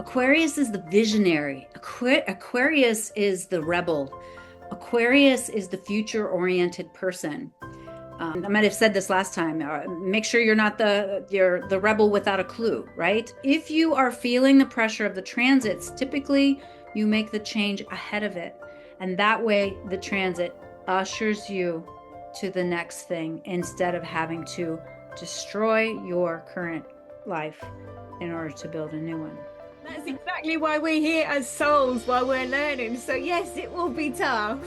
Aquarius is the visionary. Aquarius is the rebel. Aquarius is the future-oriented person. I might have said this last time. Make sure you're not the rebel without a clue, right? If you are feeling the pressure of the transits, typically you make the change ahead of it, and that way the transit ushers you to the next thing instead of having to destroy your current life in order to build a new one. That's exactly why we're here as souls, while we're learning. So yes, it will be tough.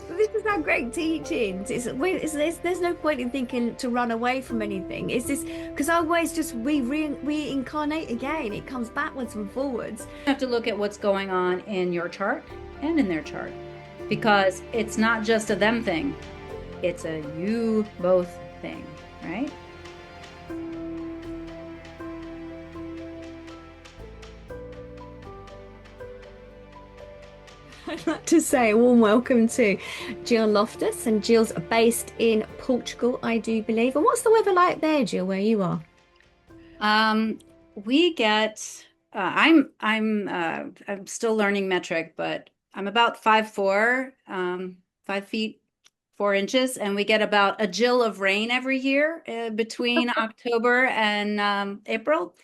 But this is our great teachings. There's no point in thinking to run away from anything. It's this because our ways just we reincarnate again. It comes backwards and forwards. You have to look at what's going on in your chart and in their chart because it's not just a them thing, it's a you both thing, right? I'd like to say a warm welcome to Jill Loftus, and Jill's based in Portugal, I do believe. And what's the weather like there, Jill, where you are? Um, we get I'm still learning metric, but I'm about 5'4", 5 feet 4 inches, and we get about a Jill of rain every year between October and April.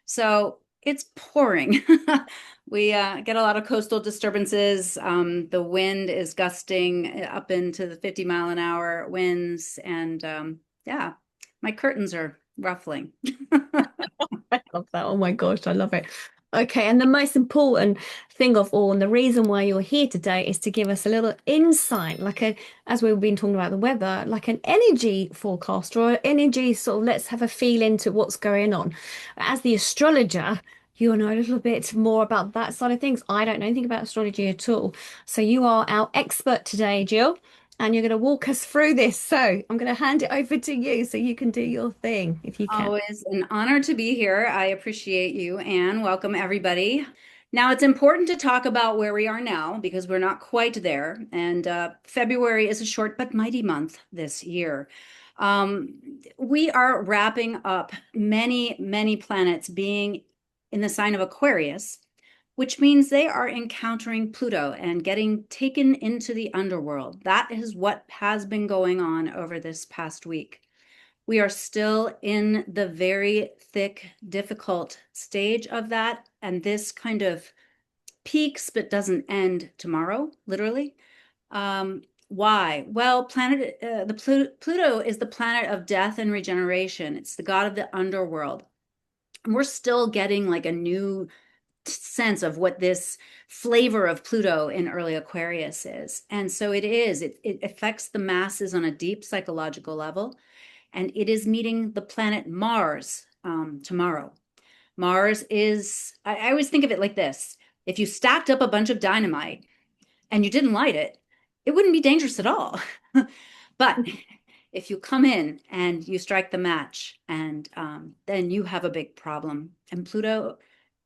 So it's pouring. We get a lot of coastal disturbances. The wind is gusting up into the 50-mile-an-hour winds, and yeah, my curtains are ruffling. I love that. Oh my gosh, I love it. Okay, and the most important thing of all, and the reason why you're here today is to give us a little insight, as we've been talking about the weather, like an energy forecast or an energy sort of let's have a feel into what's going on. As the astrologer, you know a little bit more about that side of things. I don't know anything about astrology at all. So you are our expert today, Jill, and you're going to walk us through this. So I'm going to hand it over to you so you can do your thing if you can. Always an honor to be here. I appreciate you, Anne. Welcome, everybody. Now, it's important to talk about where we are now because we're not quite there. And February is a short but mighty month this year. We are wrapping up many, many planets being in the sign of Aquarius, which means they are encountering Pluto and getting taken into the underworld. That is what has been going on over this past week. We are still in the very thick, difficult stage of that. And this kind of peaks but doesn't end tomorrow, literally. Why? Well, Pluto is the planet of death and regeneration. It's the god of the underworld. And we're still getting like a new sense of what this flavor of Pluto in early Aquarius is. And so it affects the masses on a deep psychological level, and it is meeting the planet Mars tomorrow. Mars is, I always think of it like this. If you stacked up a bunch of dynamite and you didn't light it, it wouldn't be dangerous at all. But if you come in and you strike the match, and then you have a big problem. And Pluto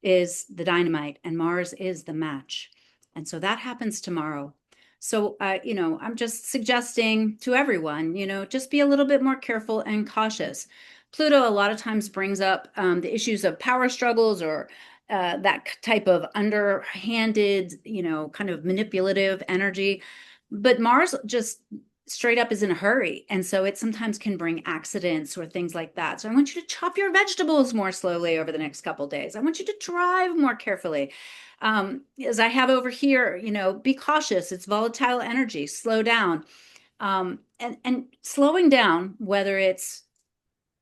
is the dynamite and Mars is the match. And so that happens tomorrow. So, I'm just suggesting to everyone, just be a little bit more careful and cautious. Pluto a lot of times brings up the issues of power struggles or that type of underhanded, kind of manipulative energy. But Mars just straight up is in a hurry. And so it sometimes can bring accidents or things like that. So I want you to chop your vegetables more slowly over the next couple of days. I want you to drive more carefully. As I have over here, be cautious. It's volatile energy. Slow down. And slowing down, whether it's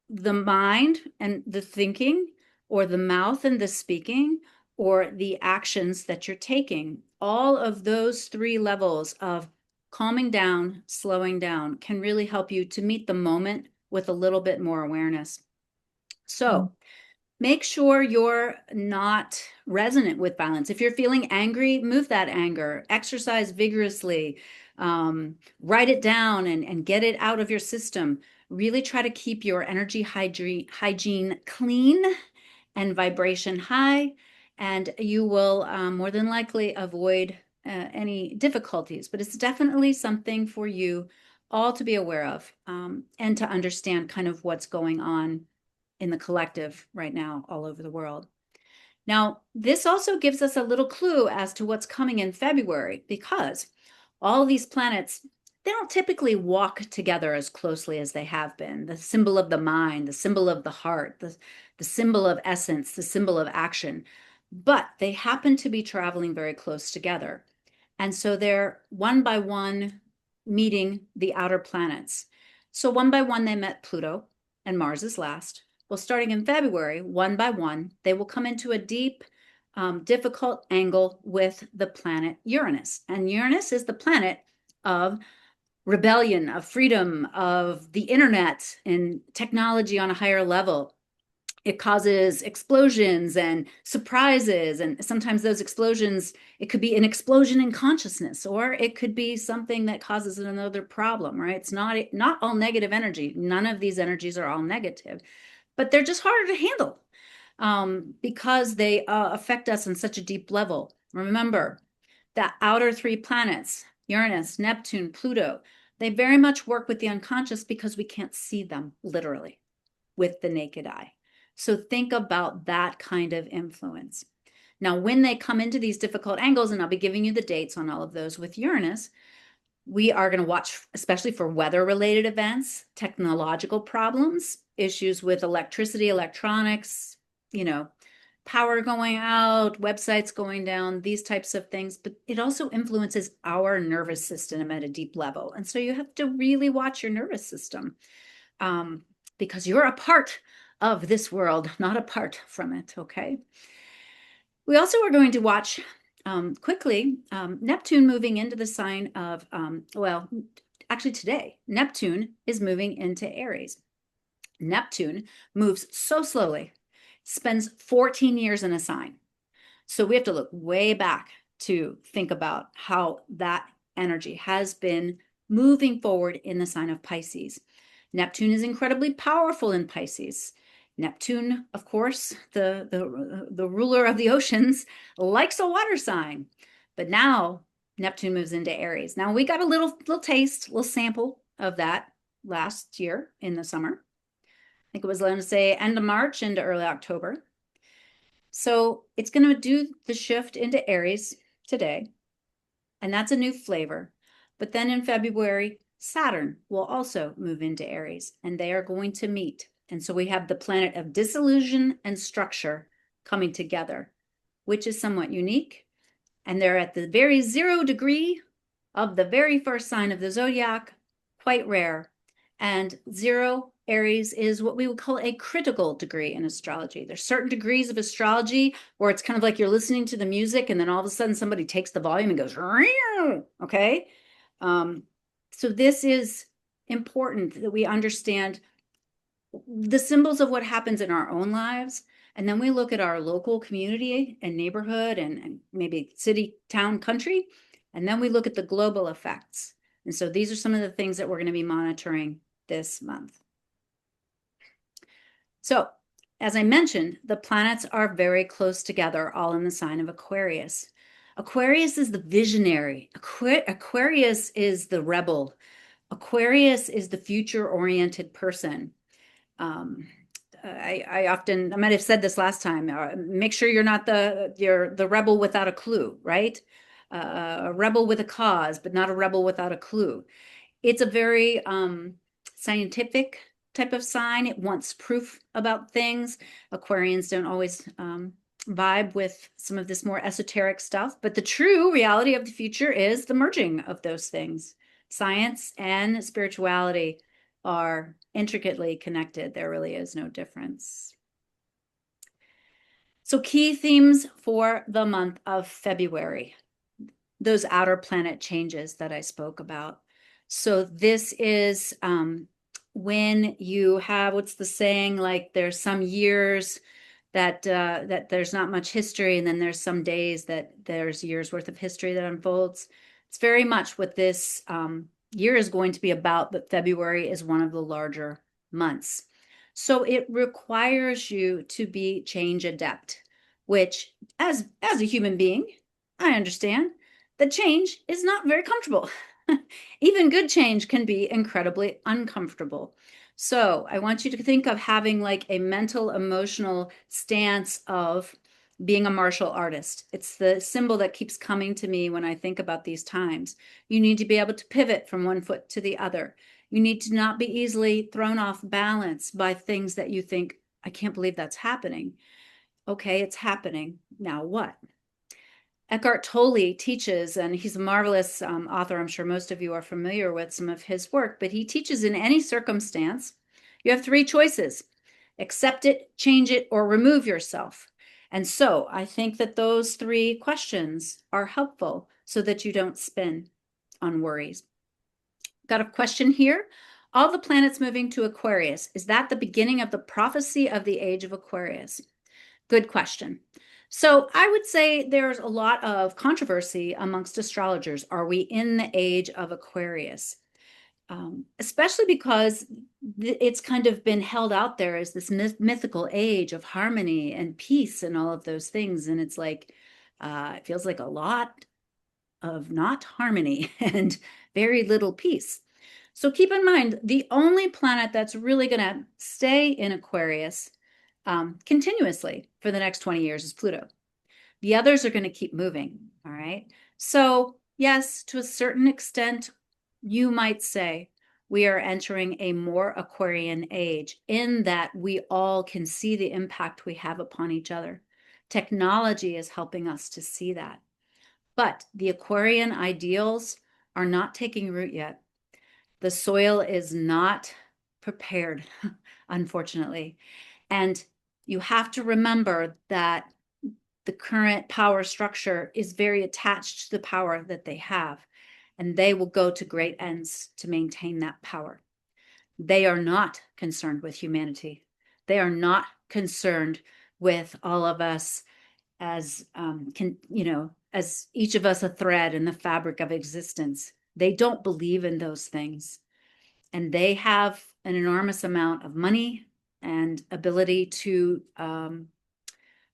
the mind and the thinking, or the mouth and the speaking, or the actions that you're taking, all of those three levels of calming down, slowing down can really help you to meet the moment with a little bit more awareness. So make sure you're not resonant with violence. If you're feeling angry, move that anger, exercise vigorously, write it down and get it out of your system. Really try to keep your energy hygiene clean and vibration high, and you will more than likely avoid any difficulties. But it's definitely something for you all to be aware of, and to understand kind of what's going on in the collective right now all over the world. Now, this also gives us a little clue as to what's coming in February, because all these planets, they don't typically walk together as closely as they have been. The symbol of the mind, the symbol of the heart, the symbol of essence, the symbol of action. But they happen to be traveling very close together. And so they're one by one meeting the outer planets. So one by one, they met Pluto, and Mars is last. Well, starting in February, one by one, they will come into a deep, difficult angle with the planet Uranus. And Uranus is the planet of rebellion, of freedom, of the internet and technology on a higher level. It causes explosions and surprises, and sometimes those explosions, it could be an explosion in consciousness, or it could be something that causes another problem, right? It's not all negative energy. None of these energies are all negative, but they're just harder to handle, because they affect us on such a deep level. Remember, the outer three planets, Uranus, Neptune, Pluto, they very much work with the unconscious because we can't see them literally with the naked eye. So think about that kind of influence. Now, when they come into these difficult angles, and I'll be giving you the dates on all of those with Uranus, we are going to watch, especially for weather-related events, technological problems, issues with electricity, electronics, power going out, websites going down, these types of things. But it also influences our nervous system at a deep level. And so you have to really watch your nervous system, because you're a part of this world, not apart from it, okay? We also are going to watch quickly Neptune moving into the sign of, well, actually today, Neptune is moving into Aries. Neptune moves so slowly, spends 14 years in a sign. So we have to look way back to think about how that energy has been moving forward in the sign of Pisces. Neptune is incredibly powerful in Pisces. Neptune, of course, the ruler of the oceans, likes a water sign. But now Neptune moves into Aries. Now we got a little taste, little sample of that last year in the summer. I think it was, let us say, end of March into early October. So it's going to do the shift into Aries today, and that's a new flavor. But then in February, Saturn will also move into Aries, and they are going to meet. And so we have the planet of disillusion and structure coming together, which is somewhat unique. And they're at the very 0 degree of the very first sign of the zodiac, quite rare. And 0 Aries is what we would call a critical degree in astrology. There's certain degrees of astrology where it's kind of like you're listening to the music and then all of a sudden somebody takes the volume and goes, okay? So this is important that we understand the symbols of what happens in our own lives. And then we look at our local community and neighborhood and maybe city, town, country. And then we look at the global effects. And so these are some of the things that we're going to be monitoring this month. So, as I mentioned, the planets are very close together, all in the sign of Aquarius. Aquarius is the visionary. Aquarius is the rebel. Aquarius is the future-oriented person. I might have said this last time, make sure you're not the rebel without a clue, right? A rebel with a cause, but not a rebel without a clue. It's a very scientific type of sign. It wants proof about things. Aquarians don't always vibe with some of this more esoteric stuff, but the true reality of the future is the merging of those things. Science and spirituality are intricately connected. There really is no difference. So key themes for the month of February, those outer planet changes that I spoke about. So this is when you have, what's the saying, like there's some years that there's not much history, and then there's some days that there's years worth of history that unfolds. It's very much what this year is going to be about, but February is one of the larger months. So it requires you to be change adept, which as a human being, I understand that change is not very comfortable. Even good change can be incredibly uncomfortable. So I want you to think of having like a mental, emotional stance of being a martial artist. It's the symbol that keeps coming to me when I think about these times. You need to be able to pivot from one foot to the other. You need to not be easily thrown off balance by things that you think, I can't believe that's happening. Okay, it's happening. Now what? Eckhart Tolle teaches, and he's a marvelous author. I'm sure most of you are familiar with some of his work, but he teaches in any circumstance, you have three choices: accept it, change it, or remove yourself. And so I think that those three questions are helpful so that you don't spin on worries. Got a question here. All the planets moving to Aquarius, is that the beginning of the prophecy of the age of Aquarius? Good question. So I would say there's a lot of controversy amongst astrologers. Are we in the age of Aquarius? Especially because it's kind of been held out there as this mythical age of harmony and peace and all of those things. And it's like, it feels like a lot of not harmony and very little peace. So keep in mind, the only planet that's really going to stay in Aquarius continuously for the next 20 years is Pluto. The others are going to keep moving. All right. So, yes, to a certain extent, you might say we are entering a more Aquarian age in that we all can see the impact we have upon each other. Technology is helping us to see that. But the Aquarian ideals are not taking root yet. The soil is not prepared, unfortunately. And you have to remember that the current power structure is very attached to the power that they have, and they will go to great ends to maintain that power. They are not concerned with humanity. They are not concerned with all of us as as each of us a thread in the fabric of existence. They don't believe in those things, and they have an enormous amount of money and ability to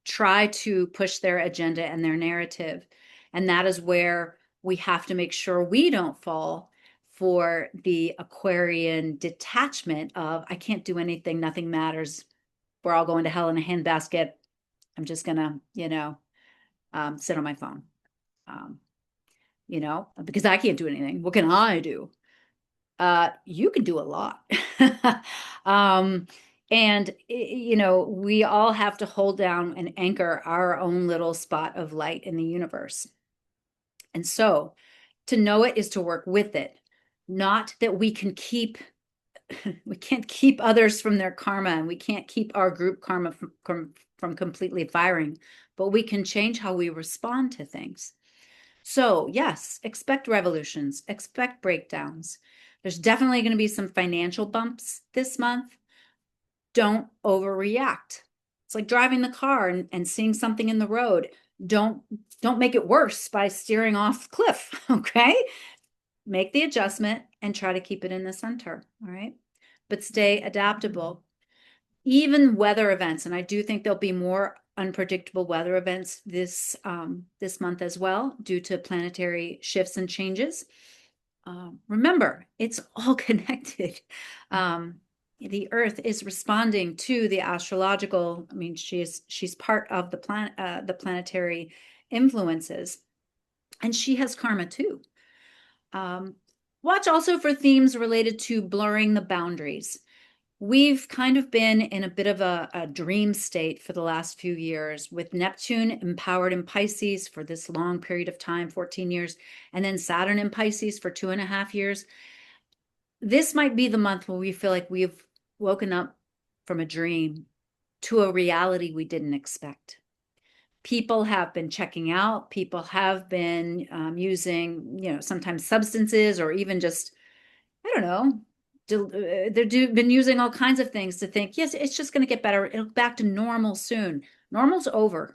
try to push their agenda and their narrative. And that is where we have to make sure we don't fall for the Aquarian detachment of, I can't do anything, nothing matters. We're all going to hell in a handbasket. I'm just going to, sit on my phone, um, because I can't do anything. What can I do? You can do a lot. um, and, we all have to hold down and anchor our own little spot of light in the universe. And so to know it is to work with it, not that we can't keep others from their karma, and we can't keep our group karma from completely firing, but we can change how we respond to things. So yes, expect revolutions, expect breakdowns. There's definitely going to be some financial bumps this month. Don't overreact. It's like driving the car and seeing something in the road. Don't make it worse by steering off the cliff, okay? Make the adjustment and try to keep it in the center, all right? But stay adaptable. Even weather events, and I do think there'll be more unpredictable weather events this month as well due to planetary shifts and changes. Remember, it's all connected. The Earth is responding to the astrological. I mean, she's part of the planetary influences, and she has karma too. Watch also for themes related to blurring the boundaries. We've kind of been in a bit of a dream state for the last few years, with Neptune empowered in Pisces for this long period of time, 14 years, and then Saturn in Pisces for 2.5 years. This might be the month where we feel like we've woken up from a dream to a reality we didn't expect. People have been checking out. People have been using, sometimes substances, or even just, I don't know, they've been using all kinds of things to think, yes, it's just going to get better. It'll back to normal soon. Normal's over.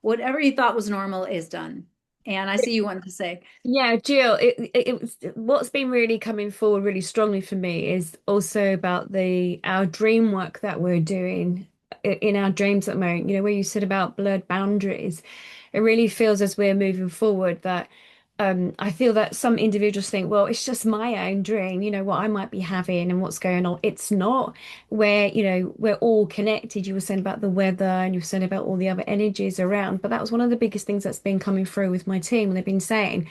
Whatever you thought was normal is done. And I see you wanted to say, Yeah, Jill, what's been really coming forward really strongly for me is also about the our dream work that we're doing in our dreams at the moment. You know, where you said about blurred boundaries, it really feels as we're moving forward that I feel that some individuals think, well, it's just my own dream, what I might be having and what's going on. It's not where, we're all connected. You were saying about the weather and you were saying about all the other energies around. But that was one of the biggest things that's been coming through with my team. And they've been saying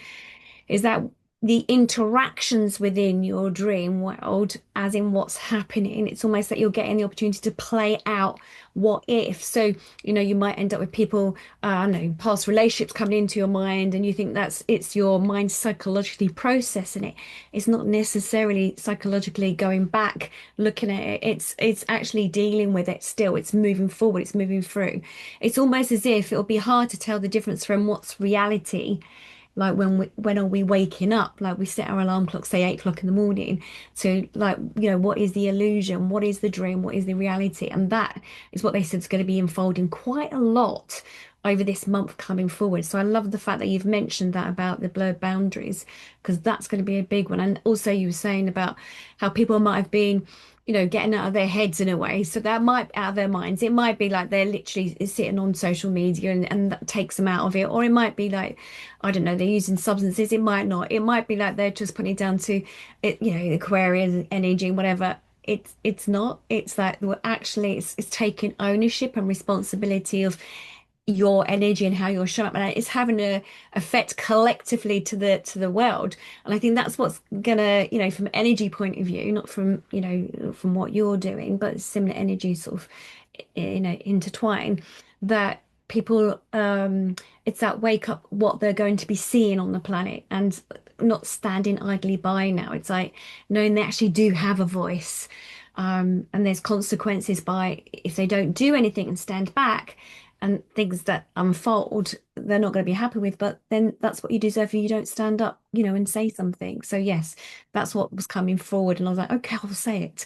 is that the interactions within your dream world, as in what's happening, it's almost that you're getting the opportunity to play out what if. So, you might end up with people, I don't know, past relationships coming into your mind, and you think it's your mind psychologically processing it. It's not necessarily psychologically going back, looking at it. It's actually dealing with it still. It's moving forward, it's moving through. It's almost as if it'll be hard to tell the difference from what's reality like when are we waking up? Like we set our alarm clock, say 8 o'clock in the morning. So like, what is the illusion? What is the dream? What is the reality? And that is what they said is going to be unfolding quite a lot over this month coming forward. So I love the fact that you've mentioned that about the blurred boundaries, because that's going to be a big one. And also you were saying about how people might have been getting out of their heads in a way. So that might out of their minds. It might be like they're literally sitting on social media and that takes them out of it. Or it might be like, I don't know, they're using substances. It might not. It might be like they're just putting it down to it, Aquarius energy, whatever. It's not. It's like well, actually it's taking ownership and responsibility of your energy and how you're showing up, and it's having a effect collectively to the world. And I think that's what's gonna, from an energy point of view, not from, from what you're doing, but similar energy sort of, intertwine, that people, it's that wake up what they're going to be seeing on the planet and not standing idly by now. It's like knowing they actually do have a voice. And there's consequences by if they don't do anything and stand back and things that unfold, they're not going to be happy with. But then that's what you deserve if you don't stand up, and say something. So yes, that's what was coming forward. And I was like, okay, I'll say it.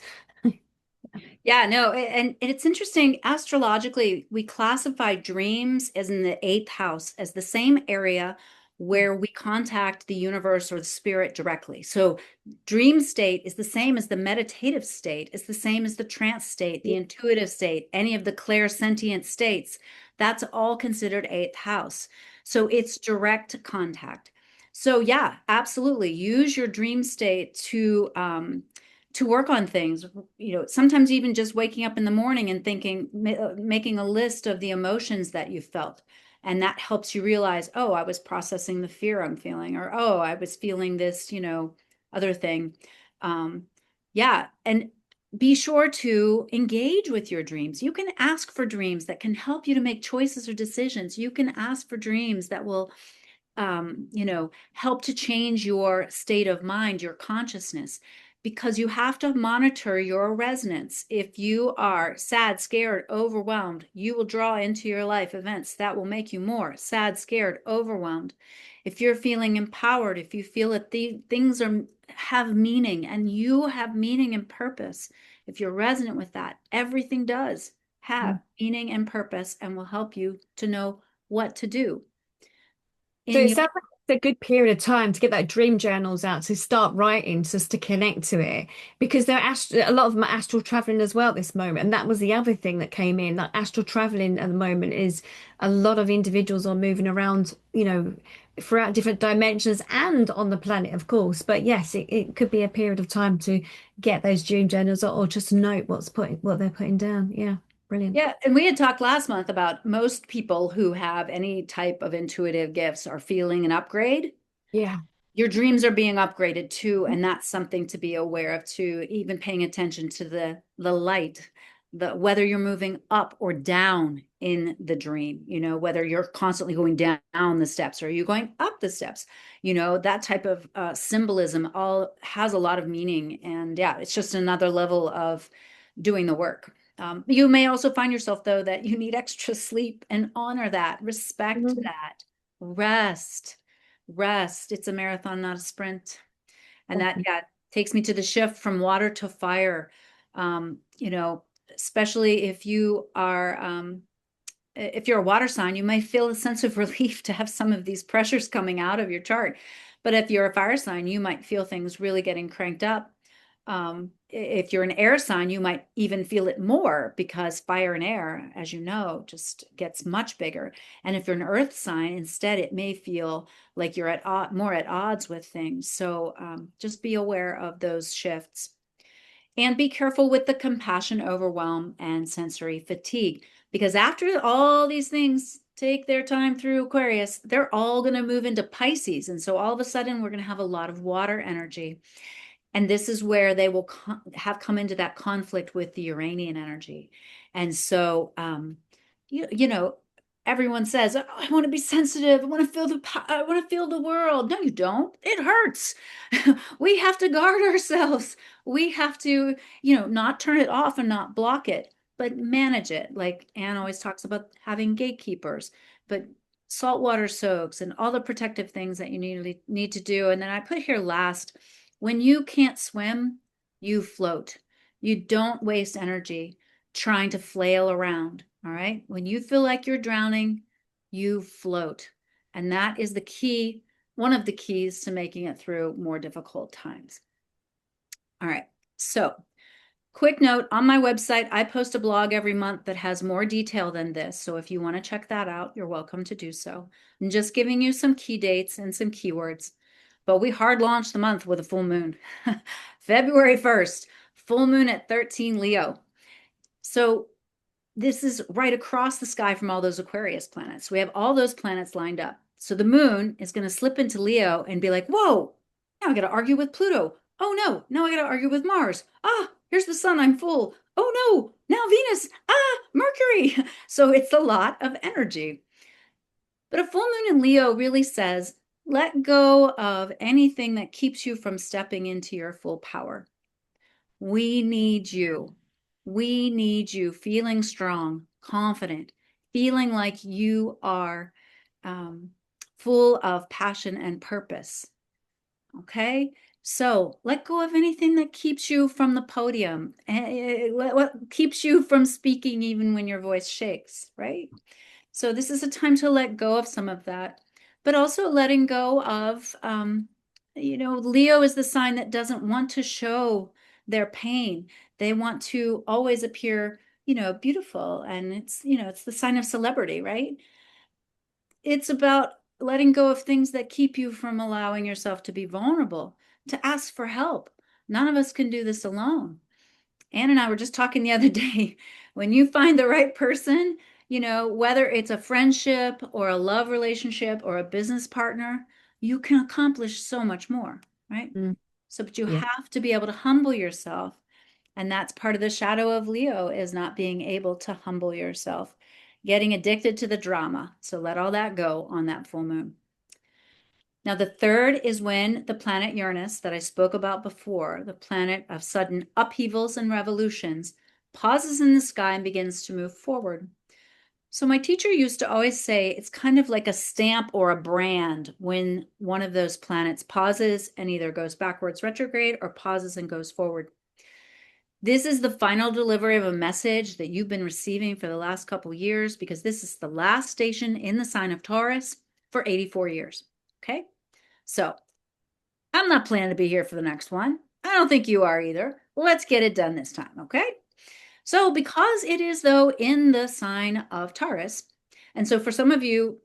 Yeah, no, and it's interesting. Astrologically, we classify dreams as in the eighth house as the same area where we contact the universe or the spirit directly. So, dream state is the same as the meditative state, it's the same as the trance state, the intuitive state, any of the clairsentient states. That's all considered eighth house. So, it's direct contact. So, yeah, absolutely. Use your dream state to work on things, sometimes even just waking up in the morning and thinking, making a list of the emotions that you felt. And that helps you realize, oh, I was processing the fear I'm feeling, or, oh, I was feeling this, other thing. Um, yeah. And be sure to engage with your dreams. You can ask for dreams that can help you to make choices or decisions. You can ask for dreams that will help to change your state of mind, your consciousness, because you have to monitor your resonance. If you are sad, scared, overwhelmed, you will draw into your life events that will make you more sad, scared, overwhelmed. If you're feeling empowered, if you feel that the things have meaning and you have meaning and purpose, if you're resonant with that, everything does have meaning and purpose and will help you to know what to do So in it your. sounds like it's a good period of time to get that dream journals out, to start writing, just to connect to it, because a lot of them are astral traveling as well at this moment. And that was the other thing that came in. That astral traveling at the moment is a lot of individuals are moving around, throughout different dimensions and on the planet, of course. But yes, it could be a period of time to get those dream journals, or just note what they're putting down. Yeah, brilliant. Yeah, and we had talked last month about most people who have any type of intuitive gifts are feeling an upgrade. Yeah. Your dreams are being upgraded too, and that's something to be aware of too, even paying attention to the light, the whether you're moving up or down in the dream, whether you're constantly going down the steps or you're going up the steps, that type of symbolism all has a lot of meaning. And yeah, it's just another level of doing the work. You may also find yourself, though, that you need extra sleep, and honor that, respect Mhm. that, rest, rest. It's a marathon, not a sprint. And that, yeah, takes me to the shift from water to fire. Um, you know, Especially if you're a water sign, you may feel a sense of relief to have some of these pressures coming out of your chart. But if you're a fire sign, you might feel things really getting cranked up. if you're an air sign, you might even feel it more because fire and air, as you know, just gets much bigger. And if you're an earth sign, instead, it may feel like you're more at odds with things. So just be aware of those shifts. And be careful with the compassion overwhelm and sensory fatigue, because after all these things take their time through Aquarius, they're all going to move into Pisces. And so all of a sudden, we're going to have a lot of water energy. And this is where they will have come into that conflict with the Uranian energy. And so, you know, everyone says, "Oh, I want to be sensitive. I want to feel the world." No, you don't. It hurts. We have to guard ourselves. We have to, not turn it off and not block it, but manage it. Like Anne always talks about having gatekeepers, but saltwater soaks and all the protective things that you need to do. And then I put here last, when you can't swim, you float. You don't waste energy trying to flail around. All right. When you feel like you're drowning, you float. And that is the key, one of the keys to making it through more difficult times. All right. So, quick note, on my website, I post a blog every month that has more detail than this. So if you want to check that out, you're welcome to do so. I'm just giving you some key dates and some keywords. But we hard launched the month with a full moon. February 1st, full moon at 13 Leo. So this is right across the sky from all those Aquarius planets. We have all those planets lined up. So the moon is going to slip into Leo and be like, whoa, now I got to argue with Pluto. Oh no, now I got to argue with Mars. Ah, here's the sun, I'm full. Oh no, now Venus. Ah, Mercury. So it's a lot of energy. But a full moon in Leo really says, let go of anything that keeps you from stepping into your full power. We need you. We need you feeling strong, confident, feeling like you are full of passion and purpose. Okay. So let go of anything that keeps you from the podium, what keeps you from speaking even when your voice shakes, right? So this is a time to let go of some of that, but also letting go of, Leo is the sign that doesn't want to show their pain. They want to always appear, beautiful. And it's the sign of celebrity, right? It's about letting go of things that keep you from allowing yourself to be vulnerable, to ask for help. None of us can do this alone. Anne and I were just talking the other day. When you find the right person, whether it's a friendship or a love relationship or a business partner, you can accomplish so much more, right? Mm, So, but you yeah. have to be able to humble yourself. And that's part of the shadow of Leo, is not being able to humble yourself, getting addicted to the drama. So let all that go on that full moon. Now, the third is when the planet Uranus, that I spoke about before, the planet of sudden upheavals and revolutions, pauses in the sky and begins to move forward. So, my teacher used to always say it's kind of like a stamp or a brand when one of those planets pauses and either goes backwards retrograde or pauses and goes forward. This is the final delivery of a message that you've been receiving for the last couple years, because this is the last station in the sign of Taurus for 84 years. Okay. So I'm not planning to be here for the next one. I don't think you are either. Let's get it done this time. Okay. So because it is, though, in the sign of Taurus, and so for some of you,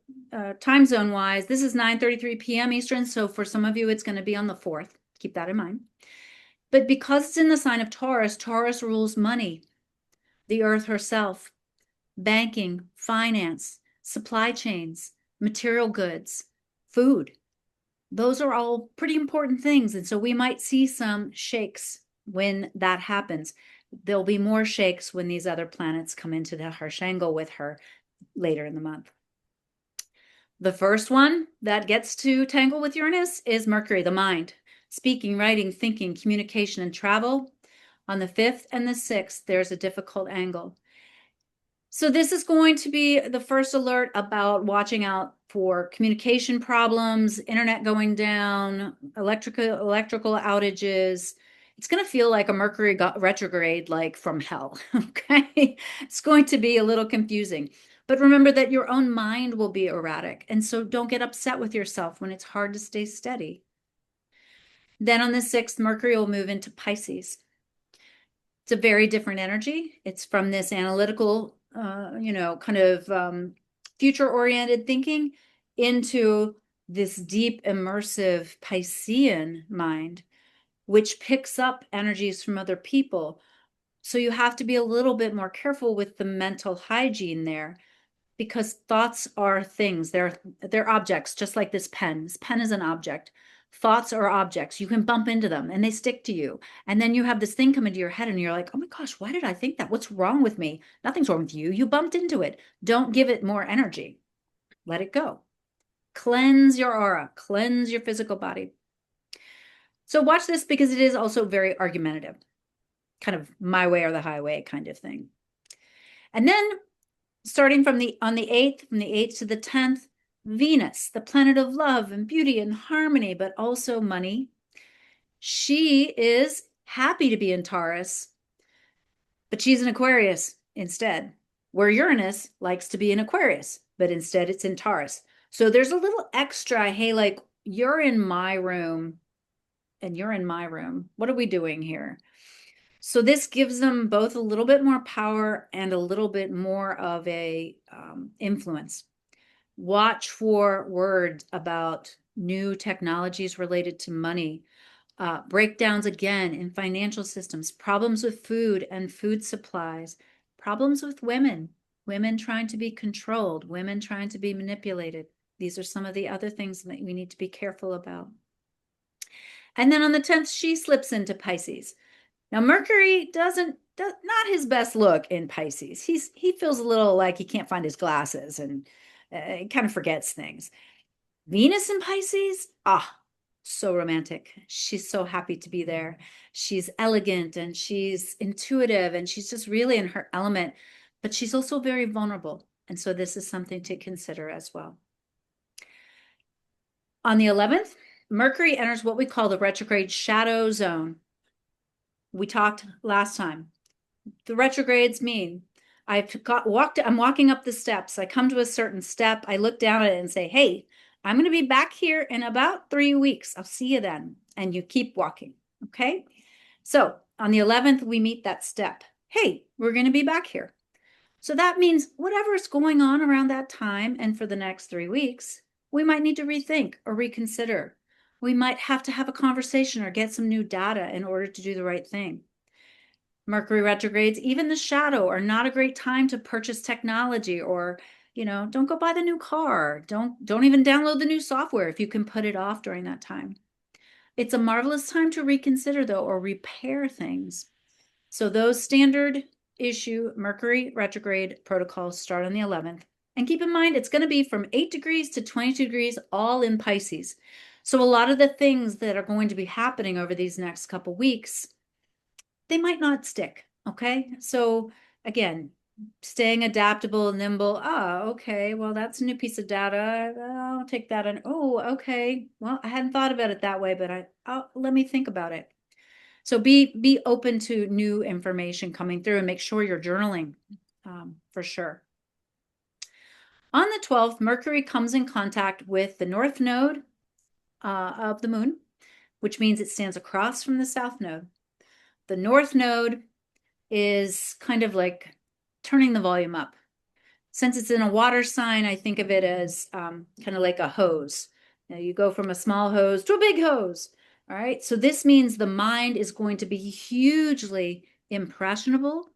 time zone wise, this is 9:33 p.m. Eastern. So for some of you, it's going to be on the 4th. Keep that in mind. But because it's in the sign of Taurus, Taurus rules money, the earth herself, banking, finance, supply chains, material goods, food. Those are all pretty important things. And so we might see some shakes when that happens. There'll be more shakes when these other planets come into the harsh angle with her later in the month. The first one that gets to tangle with Uranus is Mercury, the mind, speaking, writing, thinking, communication, and travel. On the 5th and the 6th, there's a difficult angle. So this is going to be the first alert about watching out for communication problems, internet going down, electrical outages. It's going to feel like a Mercury retrograde, like from hell. Okay. It's going to be a little confusing. But remember that your own mind will be erratic. And so don't get upset with yourself when it's hard to stay steady. Then on the 6th, Mercury will move into Pisces. It's a very different energy. It's from this analytical, kind of future-oriented thinking into this deep, immersive Piscean mind, which picks up energies from other people. So you have to be a little bit more careful with the mental hygiene there, because thoughts are things. They're objects, just like this pen. This pen is an object. Thoughts are objects. You can bump into them and they stick to you. And then you have this thing come into your head and you're like, oh my gosh, why did I think that? What's wrong with me? Nothing's wrong with you. You bumped into it. Don't give it more energy. Let it go. Cleanse your aura, cleanse your physical body. So watch this, because it is also very argumentative, kind of my way or the highway kind of thing. And then starting from on the 8th, from the 8th to the 10th, Venus, the planet of love and beauty and harmony, but also money. She is happy to be in Taurus, but she's in Aquarius instead, where Uranus likes to be in Aquarius, but instead it's in Taurus. So there's a little extra, hey, like, you're in my room and you're in my room. What are we doing here? So this gives them both a little bit more power and a little bit more of a influence. Watch for words about new technologies related to money, breakdowns again in financial systems, problems with food and food supplies, problems with women, women trying to be controlled, women trying to be manipulated. These are some of the other things that we need to be careful about. And then on the 10th, she slips into Pisces. Now, Mercury does not his best look in Pisces. He feels a little like he can't find his glasses and he kind of forgets things. Venus in Pisces, so romantic. She's so happy to be there. She's elegant and she's intuitive and she's just really in her element, but she's also very vulnerable. And so this is something to consider as well. On the 11th, Mercury enters what we call the retrograde shadow zone. We talked last time. The retrogrades mean I'm walking up the steps. I come to a certain step. I look down at it and say, hey, I'm going to be back here in about 3 weeks. I'll see you then. And you keep walking. Okay. So on the 11th, we meet that step. Hey, we're going to be back here. So that means whatever is going on around that time and for the next 3 weeks, we might need to rethink or reconsider. We might have to have a conversation or get some new data in order to do the right thing. Mercury retrogrades, even the shadow, are not a great time to purchase technology, or, don't go buy the new car. Don't even download the new software if you can put it off during that time. It's a marvelous time to reconsider, though, or repair things. So those standard issue Mercury retrograde protocols start on the 11th. And keep in mind, it's going to be from 8 degrees to 22 degrees, all in Pisces. So a lot of the things that are going to be happening over these next couple weeks, they might not stick. Okay. So again, staying adaptable, nimble. Okay. Well, that's a new piece of data. I'll take that. And okay. Well, I hadn't thought about it that way, but let me think about it. So be open to new information coming through and make sure you're journaling for sure. On the 12th, Mercury comes in contact with the north node of the moon, which means it stands across from the south node. The north node is kind of like turning the volume up. Since it's in a water sign, I think of it as kind of like a hose. You go from a small hose to a big hose. All right. So this means the mind is going to be hugely impressionable,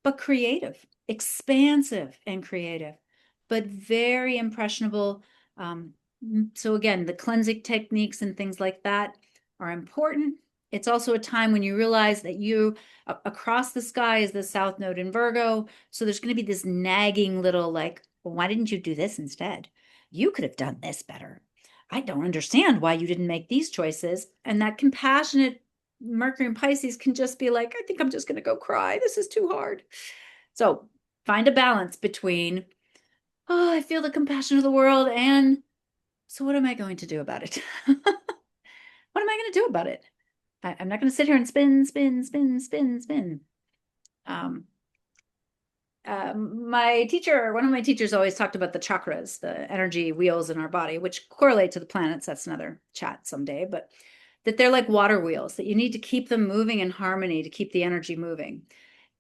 but creative, expansive and creative, but very impressionable. So again, the cleansing techniques and things like that are important. It's also a time when you realize that across the sky is the south node in Virgo. So there's going to be this nagging little like, well, why didn't you do this instead? You could have done this better. I don't understand why you didn't make these choices. And that compassionate Mercury and Pisces can just be like, I think I'm just going to go cry. This is too hard. So find a balance between, I feel the compassion of the world, and so what am I going to do about it? What am I going to do about it? I'm not going to sit here and spin, spin, spin, spin, spin. One of my teachers always talked about the chakras, the energy wheels in our body, which correlate to the planets. That's another chat someday. But that they're like water wheels, that you need to keep them moving in harmony to keep the energy moving.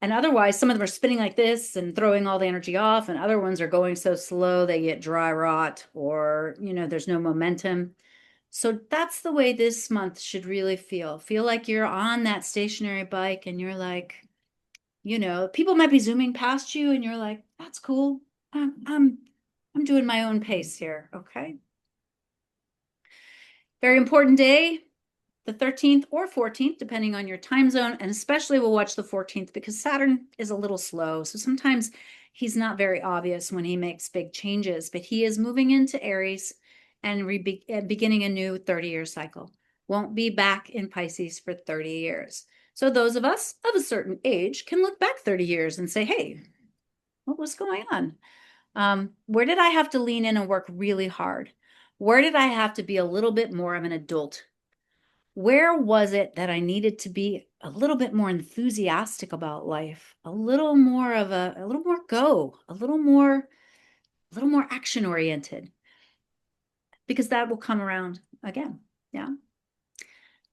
And otherwise, some of them are spinning like this and throwing all the energy off, and other ones are going so slow they get dry rot, or, there's no momentum. So that's the way this month should really feel. Feel like you're on that stationary bike and you're like, people might be zooming past you and you're like, that's cool. I'm doing my own pace here. Okay. Very important day, the 13th or 14th, depending on your time zone. And especially we'll watch the 14th because Saturn is a little slow. So sometimes he's not very obvious when he makes big changes, but he is moving into Aries and beginning a new 30-year cycle. Won't be back in Pisces for 30 years. So those of us of a certain age can look back 30 years and say, hey, what was going on? Where did I have to lean in and work really hard? Where did I have to be a little bit more of an adult? Where was it that I needed to be a little bit more enthusiastic about life, a little more go, a little more action oriented, because that will come around again. Yeah.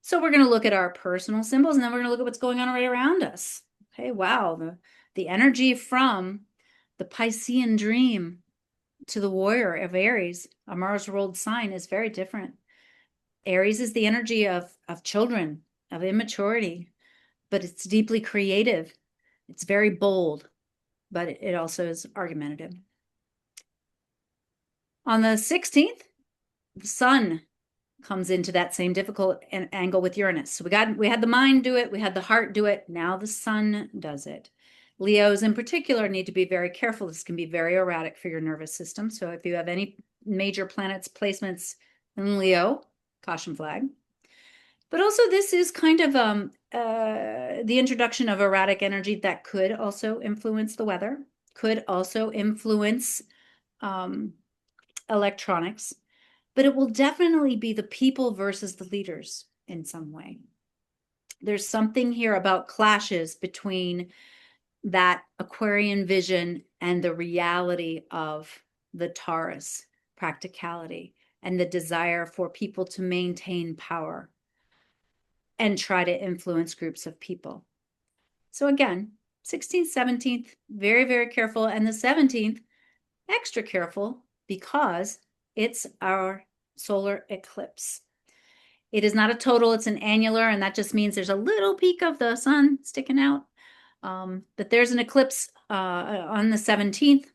So we're going to look at our personal symbols, and then we're going to look at what's going on right around us. Okay, wow, the energy from the Piscean dream to the warrior of Aries, a Mars ruled sign, is very different. Aries is the energy of children, of immaturity, but it's deeply creative. It's very bold, but it also is argumentative. On the 16th, the sun comes into that same difficult angle with Uranus. So we had the mind do it, we had the heart do it. Now the sun does it. Leos in particular need to be very careful. This can be very erratic for your nervous system. So if you have any major planets placements in Leo, caution flag. But also this is kind of the introduction of erratic energy that could also influence the weather, could also influence electronics, but it will definitely be the people versus the leaders in some way. There's something here about clashes between that Aquarian vision and the reality of the Taurus practicality and the desire for people to maintain power and try to influence groups of people. So again, 16th, 17th, very, very careful. And the 17th, extra careful because it's our solar eclipse. It is not a total, it's an annular, and that just means there's a little peak of the sun sticking out. But there's an eclipse on the 17th.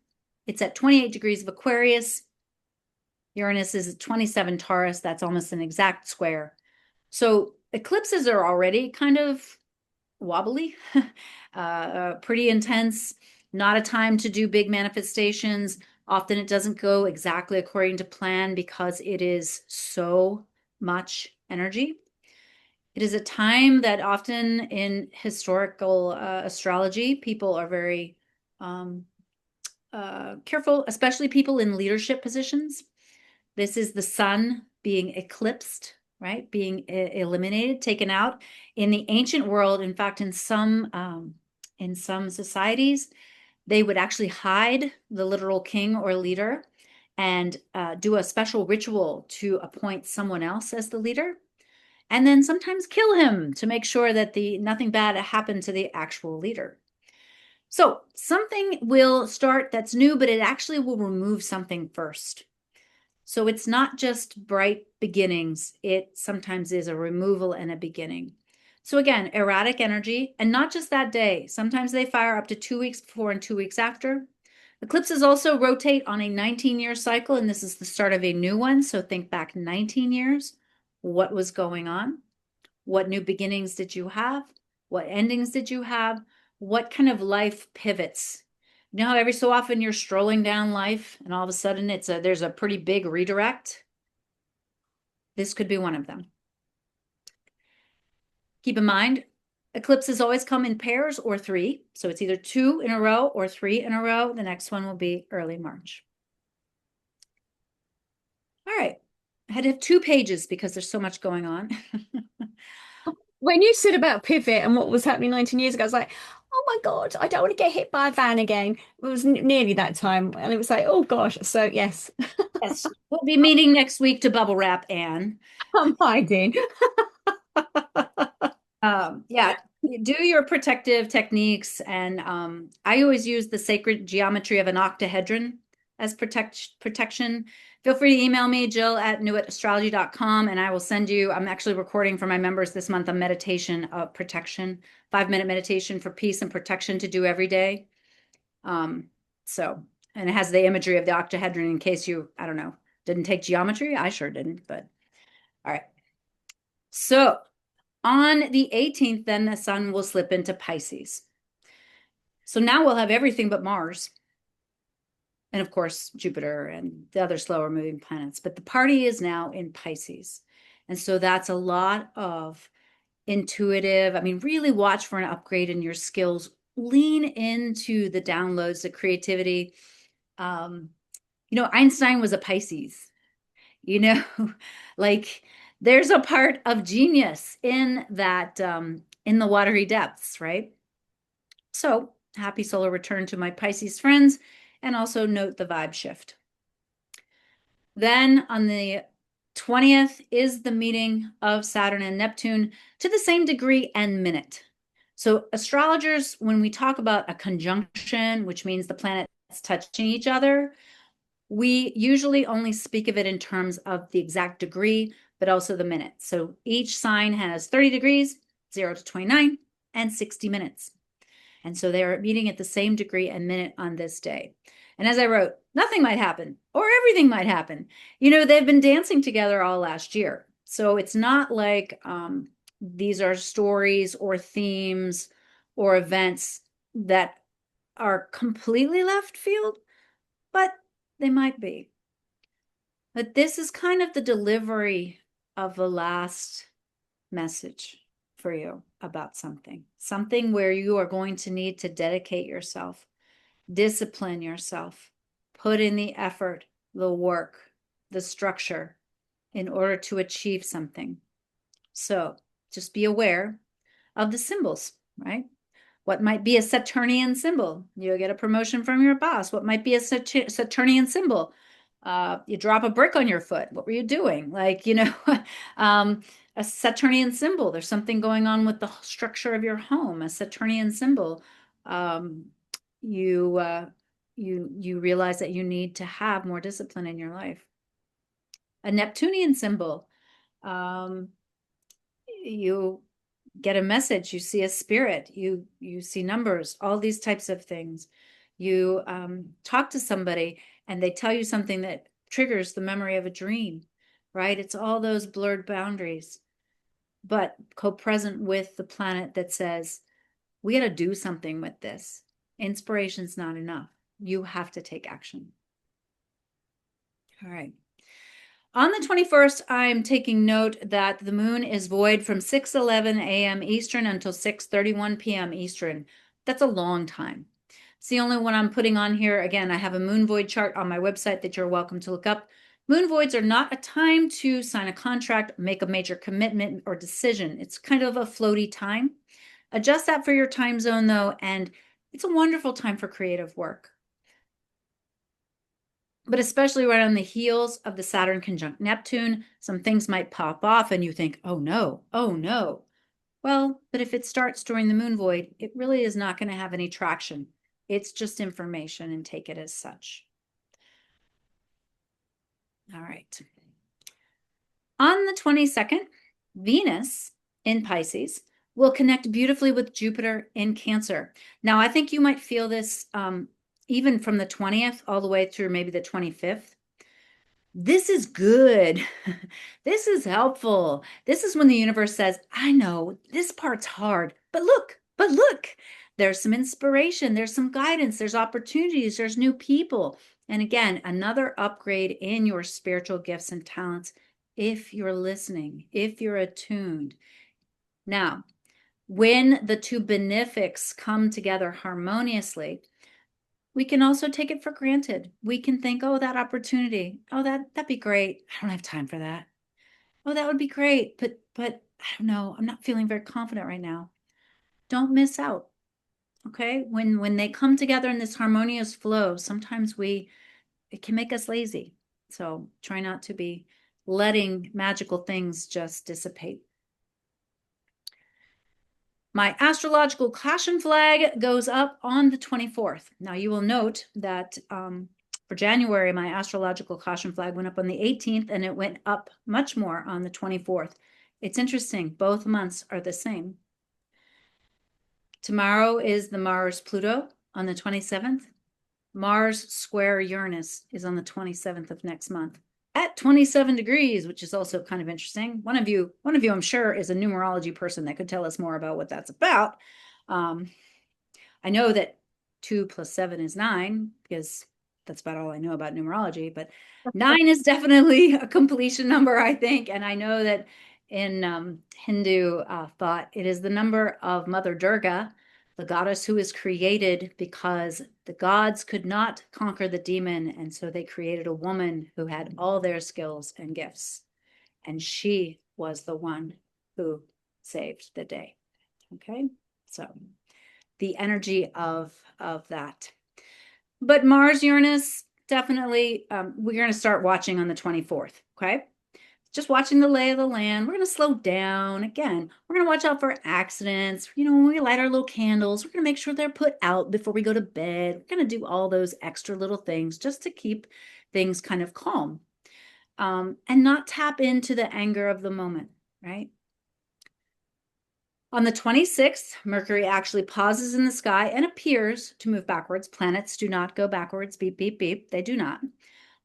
It's at 28 degrees of Aquarius. Uranus is at 27 Taurus. That's almost an exact square. So eclipses are already kind of wobbly, pretty intense, not a time to do big manifestations. Often it doesn't go exactly according to plan because it is so much energy. It is a time that often in historical astrology, people are very careful, especially people in leadership positions. This is the sun being eclipsed, right? Being eliminated, taken out. In the ancient world, in fact, in some societies, they would actually hide the literal king or leader and do a special ritual to appoint someone else as the leader, and then sometimes kill him to make sure that nothing bad happened to the actual leader. So something will start that's new, but it actually will remove something first. So it's not just bright beginnings. It sometimes is a removal and a beginning. So again, erratic energy, and not just that day. Sometimes they fire up to 2 weeks before and 2 weeks after. Eclipses also rotate on a 19-year cycle, and this is the start of a new one. So think back 19 years. What was going on? What new beginnings did you have? What endings did you have? What kind of life pivots? You know how every so often you're strolling down life and all of a sudden there's a pretty big redirect? This could be one of them. Keep in mind, eclipses always come in pairs or three. So it's either 2 in a row or 3 in a row. The next one will be early March. All right. I had to have 2 pages because there's so much going on. When you said about pivot and what was happening 19 years ago, I was like, oh my God, I don't want to get hit by a van again. It was nearly that time. And it was like, oh gosh. So, yes, Yes, we'll be meeting next week to bubble wrap, Anne. I'm hiding. Yeah, do your protective techniques. And I always use the sacred geometry of an octahedron as protection. Feel free to email me, Jill@newittastrology.com, and I will send you. I'm actually recording for my members this month a meditation of protection, 5-minute meditation for peace and protection to do every day. Um, so, and it has the imagery of the octahedron in case you, I don't know, didn't take geometry. I sure didn't, but all right. So, on the 18th, then the sun will slip into Pisces. So now we'll have everything but Mars. And of course, Jupiter and the other slower moving planets. But the party is now in Pisces. And so that's a lot of intuitive. I mean, really watch for an upgrade in your skills. Lean into the downloads, the creativity. Um, Einstein was a Pisces, you know, like there's a part of genius in that, in the watery depths, right? So happy solar return to my Pisces friends, and also note the vibe shift. Then on the 20th is the meeting of Saturn and Neptune to the same degree and minute. So astrologers, when we talk about a conjunction, which means the planets touching each other, we usually only speak of it in terms of the exact degree, but also the minutes. So each sign has 30 degrees, 0 to 29, and 60 minutes. And so they are meeting at the same degree and minute on this day. And as I wrote, nothing might happen or everything might happen. They've been dancing together all last year. So it's not like these are stories or themes or events that are completely left field, but they might be. But this is kind of the delivery of the last message for you about something where you are going to need to dedicate yourself, discipline yourself, put in the effort, the work, the structure in order to achieve something. So just be aware of the symbols, right? What might be a Saturnian symbol? You'll get a promotion from your boss. What might be a Saturnian symbol? You drop a brick on your foot. What were you doing? Um, a Saturnian symbol. There's something going on with the structure of your home. A Saturnian symbol. Um, you you realize that you need to have more discipline in your life. A Neptunian symbol. Um, you get a message, you see a spirit, you see numbers, all these types of things. You talk to somebody and they tell you something that triggers the memory of a dream, right? It's all those blurred boundaries, but co-present with the planet that says, we got to do something with this. Inspiration's not enough. You have to take action. All right. On the 21st, I'm taking note that the moon is void from 6:11 a.m. Eastern until 6:31 p.m. Eastern. That's a long time. It's the only one I'm putting on here. Again, I have a moon void chart on my website that you're welcome to look up. Moon voids are not a time to sign a contract, make a major commitment or decision. It's kind of a floaty time. Adjust that for your time zone, though, and it's a wonderful time for creative work. But especially right on the heels of the Saturn conjunct Neptune, some things might pop off and you think, oh no, oh no. Well, but if it starts during the moon void, it really is not going to have any traction. It's just information and take it as such. All right. On the 22nd, Venus in Pisces will connect beautifully with Jupiter in Cancer. Now, I think you might feel this even from the 20th all the way through maybe the 25th. This is good. This is helpful. This is when the universe says, I know this part's hard, but look, there's some inspiration, there's some guidance, there's opportunities, there's new people. And again, another upgrade in your spiritual gifts and talents if you're listening, if you're attuned. Now, when the two benefics come together harmoniously, we can also take it for granted. We can think, oh, that opportunity, oh, that'd be great. I don't have time for that. Oh, that would be great, but I don't know. I'm not feeling very confident right now. Don't miss out. Okay? When they come together in this harmonious flow, sometimes it can make us lazy. So try not to be letting magical things just dissipate. My astrological caution flag goes up on the 24th. Now, you will note that for January, my astrological caution flag went up on the 18th, and it went up much more on the 24th. It's interesting. Both months are the same. Tomorrow is the Mars-Pluto on the 27th. Mars square Uranus is on the 27th of next month at 27 degrees, which is also kind of interesting. One of you, I'm sure, is a numerology person that could tell us more about what that's about. I know that 2 plus 7 is 9 because that's about all I know about numerology, but 9 is definitely a completion number, I think. And I know that in Hindu thought, it is the number of Mother Durga, the goddess who is created because the gods could not conquer the demon. And so they created a woman who had all their skills and gifts. And she was the one who saved the day. Okay, so the energy of that. But Mars Uranus, definitely, we're going to start watching on the 24th. Okay, just watching the lay of the land. We're going to slow down. Again, we're going to watch out for accidents. When we light our little candles, we're going to make sure they're put out before we go to bed. We're going to do all those extra little things just to keep things kind of calm, and not tap into the anger of the moment, right? On the 26th, Mercury actually pauses in the sky and appears to move backwards. Planets do not go backwards. Beep, beep, beep. They do not.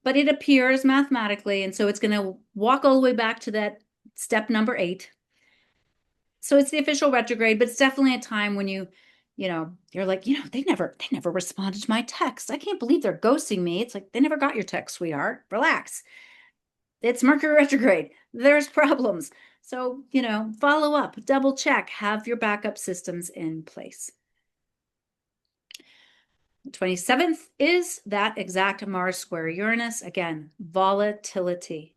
But it appears mathematically, and so it's going to walk all the way back to that step number 8. So it's the official retrograde, but it's definitely a time when you're like, they never responded to my text. I can't believe they're ghosting me. It's like, they never got your text, sweetheart. Relax. It's Mercury retrograde. There's problems. So, follow up, double check, have your backup systems in place. The 27th is that exact Mars square Uranus. Again, volatility,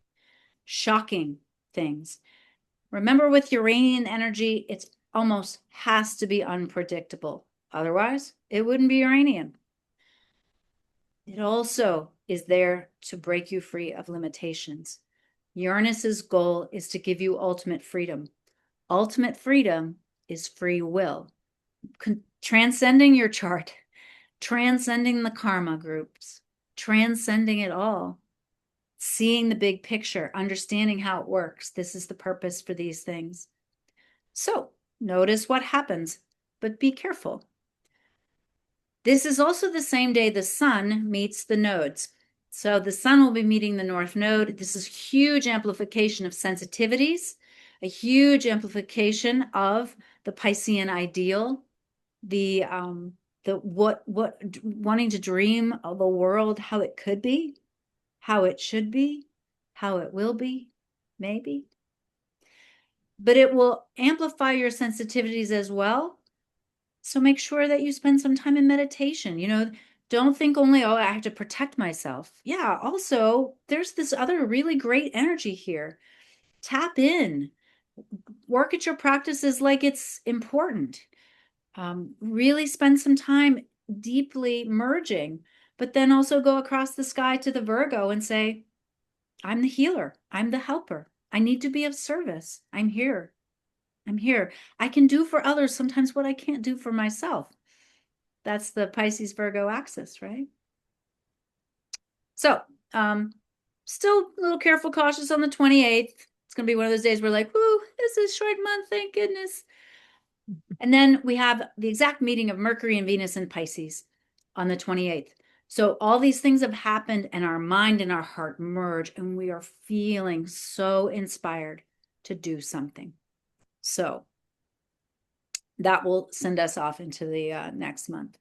shocking things. Remember, with Uranian energy, it almost has to be unpredictable. Otherwise, it wouldn't be Uranian. It also is there to break you free of limitations. Uranus's goal is to give you ultimate freedom. Ultimate freedom is free will. Transcending your chart, transcending the karma groups, transcending it all, seeing the big picture, understanding how it works. This is the purpose for these things. So notice what happens, but be careful. This is also the same day the sun meets the nodes. So the sun will be meeting the north node. This is huge amplification of sensitivities, a huge amplification of the Piscean ideal, the wanting to dream of a world, how it could be, how it should be, how it will be, maybe. But it will amplify your sensitivities as well. So make sure that you spend some time in meditation. Don't think only, oh, I have to protect myself. Yeah, also, there's this other really great energy here. Tap in, work at your practices like it's important. Really spend some time deeply merging, but then also go across the sky to the Virgo and say, I'm the healer. I'm the helper. I need to be of service. I'm here. I'm here. I can do for others sometimes what I can't do for myself. That's the Pisces Virgo axis, right? So, still a little careful, cautious on the 28th. It's going to be one of those days where like, whoo, this is short month, thank goodness. And then we have the exact meeting of Mercury and Venus in Pisces on the 28th. So all these things have happened and our mind and our heart merge and we are feeling so inspired to do something. So that will send us off into the next month.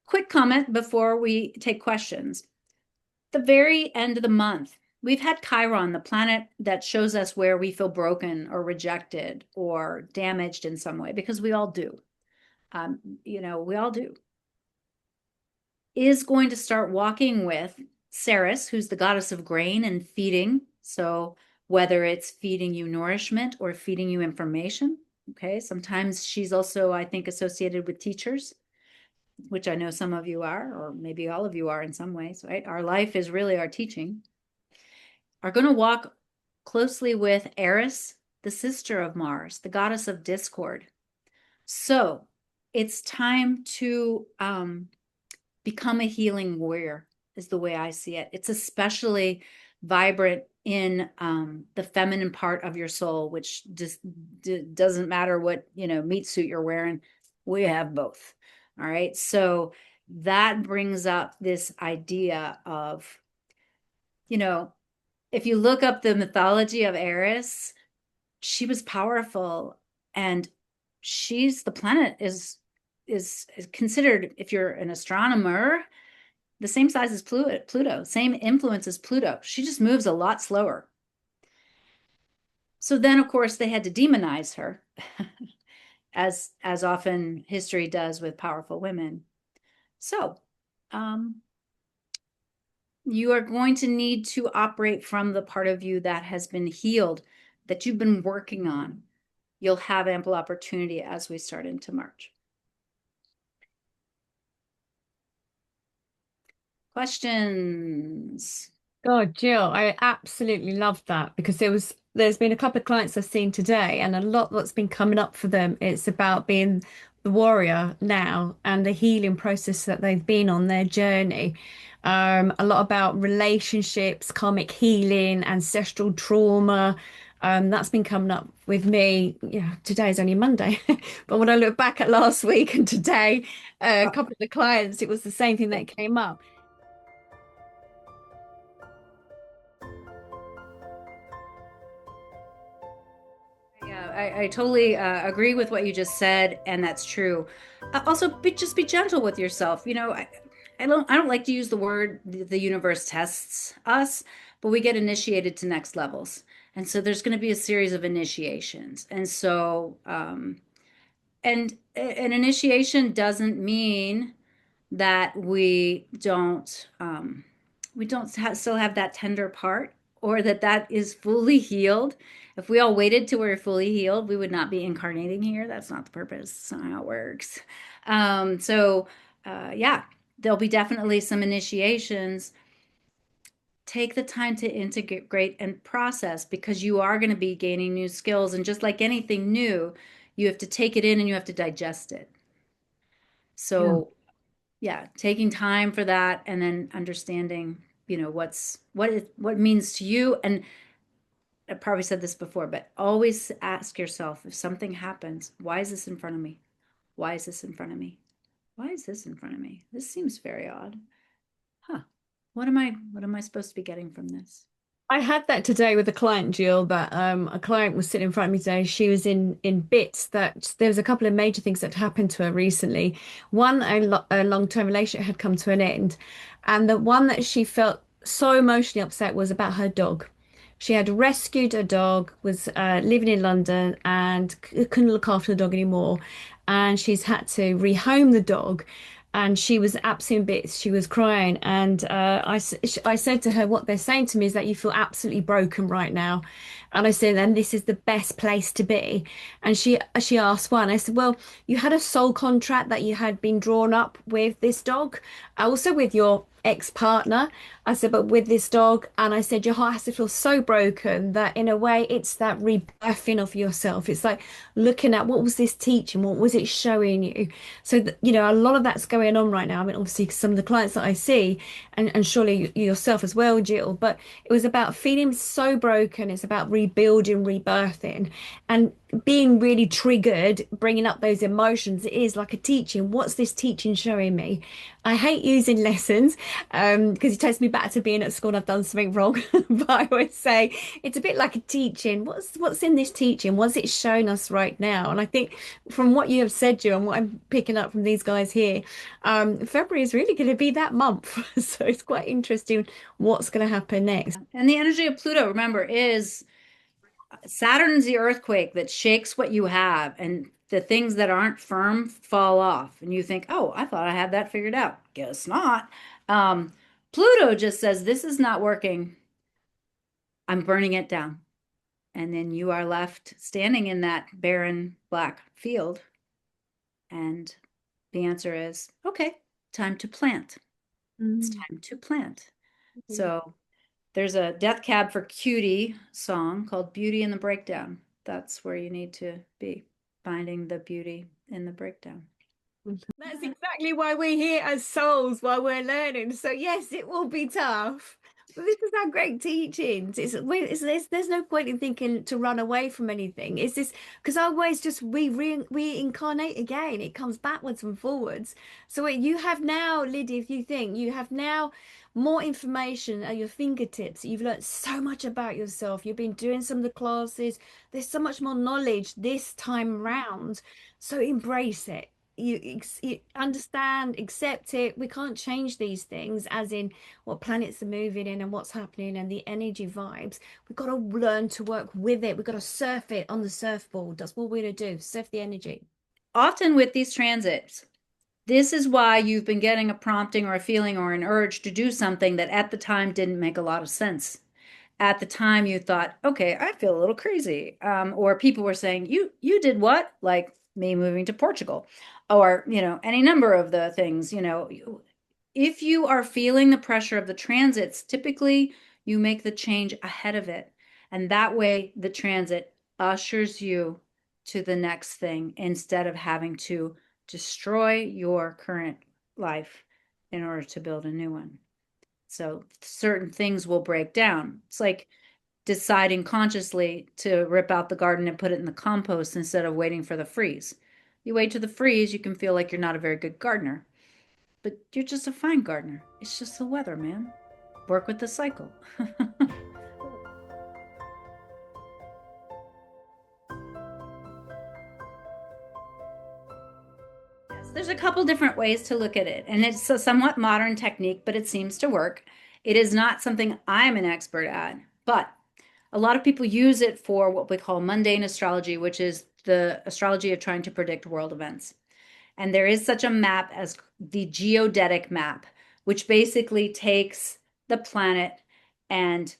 Quick comment before we take questions. The very end of the month, we've had Chiron, the planet that shows us where we feel broken or rejected or damaged in some way, because we all do. We all do. Is going to start walking with Ceres, who's the goddess of grain and feeding. So whether it's feeding you nourishment or feeding you information, okay? Sometimes she's also, I think, associated with teachers, which I know some of you are, or maybe all of you are in some ways, right? Our life is really our teaching. Are going to walk closely with Eris, the sister of Mars, the goddess of discord. So it's time to become a healing warrior, is the way I see it. It's especially vibrant in the feminine part of your soul, which just doesn't matter what, meat suit you're wearing. We have both. All right. So that brings up this idea of, you know, if you look up the mythology of Eris, she was powerful, and the planet is considered, if you're an astronomer, the same size as Pluto, same influence as Pluto. She just moves a lot slower. So then, of course, they had to demonize her, as often history does with powerful women. So, um, you are going to need to operate from the part of you that has been healed, that you've been working on. You'll have ample opportunity as we start into March. Questions? God, Jill, I absolutely love that because there's been a couple of clients I've seen today and a lot that's been coming up for them. It's about being the warrior now and the healing process that they've been on their journey. A lot about relationships, karmic healing, ancestral trauma. That's been coming up with me. Yeah, today's only Monday, but when I look back at last week and today, a couple of the clients, it was the same thing that came up. Yeah, I totally agree with what you just said, and that's true. Also, just be gentle with yourself. I don't like to use the word the universe tests us, but we get initiated to next levels, and so there's going to be a series of initiations, and so and an initiation doesn't mean that we don't still have that tender part, or that is fully healed. If we all waited till we were fully healed, we would not be incarnating here. That's not the purpose. That's not how it works. Yeah, there'll be definitely some initiations. Take the time to integrate and process, because you are going to be gaining new skills, and just like anything new, you have to take it in and you have to digest it. Yeah. So yeah, taking time for that, and then understanding, what it means to you. And I probably said this before, but always ask yourself, if something happens, why is this in front of me? Why is this in front of me? Why is this in front of me? This seems very odd. Huh. What am I supposed to be getting from this? I had that today with a client, Jill, that a client was sitting in front of me today. She was in bits that there was a couple of major things that happened to her recently. One, a long-term relationship had come to an end, and the one that she felt so emotionally upset was about her dog. She had rescued a dog, was living in London, and couldn't look after the dog anymore, and she's had to rehome the dog. And she was absolutely in bits. She was crying. And I said to her, what they're saying to me is that you feel absolutely broken right now. And I said, and this is the best place to be. And she asked why. And I said, well, you had a soul contract that you had been drawn up with this dog, also with your ex-partner. I said, but with this dog, and I said, your heart has to feel so broken that in a way it's that rebirthing of yourself. It's like looking at what was this teaching, what was it showing you? So a lot of that's going on right now. I mean, obviously some of the clients that I see, and surely yourself as well, Jill, but it was about feeling so broken. It's about rebuilding, rebirthing, and being really triggered, bringing up those emotions. It is like a teaching. What's this teaching showing me? I hate using lessons because it takes me back to being at school and I've done something wrong. But I always say it's a bit like a teaching. What's in this teaching? What's it showing us right now? And I think from what you have said, Jill, and what I'm picking up from these guys here, February is really going to be that month. So it's quite interesting what's going to happen next. And the energy of Pluto, remember, is Saturn's the earthquake that shakes what you have, and the things that aren't firm fall off. And you think, oh, I thought I had that figured out. Guess not. Um, Pluto just says, this is not working. I'm burning it down. And then you are left standing in that barren black field. And the answer is, okay, time to plant. It's Mm. time to plant. So there's a Death Cab for Cutie song called Beauty in the Breakdown. That's where you need to be, finding the beauty in the breakdown. That's exactly why we're here as souls, while we're learning. So yes, it will be tough. But this is our great teachings. There's no point in thinking to run away from anything. It's this because our ways just we reincarnate again. It comes backwards and forwards. So you have now, Lydia, if you think you have now more information at your fingertips. You've learned so much about yourself. You've been doing some of the classes. There's so much more knowledge this time round. So embrace it. You understand, accept it. We can't change these things, as in what planets are moving in and what's happening and the energy vibes. We've got to learn to work with it. We've got to surf it on the surfboard. That's what we're going to do, surf the energy. Often with these transits, this is why you've been getting a prompting or a feeling or an urge to do something that at the time didn't make a lot of sense. At the time you thought, okay, I feel a little crazy. Or people were saying, you did what? Like me moving to Portugal, or, any number of the things, if you are feeling the pressure of the transits, typically you make the change ahead of it. And that way the transit ushers you to the next thing instead of having to destroy your current life in order to build a new one. So certain things will break down. It's like deciding consciously to rip out the garden and put it in the compost instead of waiting for the freeze. You wait to the freeze, you can feel like you're not a very good gardener, but you're just a fine gardener. It's just the weather, man. Work with the cycle. Yes, there's a couple different ways to look at it, and it's a somewhat modern technique, but it seems to work. It is not something I'm an expert at, but a lot of people use it for what we call mundane astrology, which is the astrology of trying to predict world events. And there is such a map as the geodetic map, which basically takes the planet and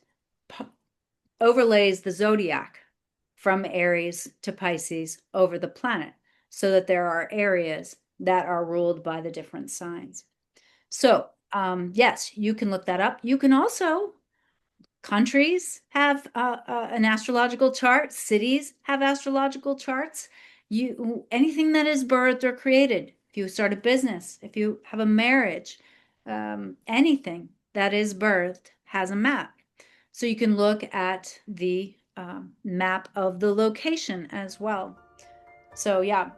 overlays the zodiac from Aries to Pisces over the planet so that there are areas that are ruled by the different signs. So, yes, you can look that up. You can also, countries have an astrological chart, cities have astrological charts. Anything that is birthed or created, if you start a business, if you have a marriage, anything that is birthed has a map. So you can look at the map of the location as well. So yeah,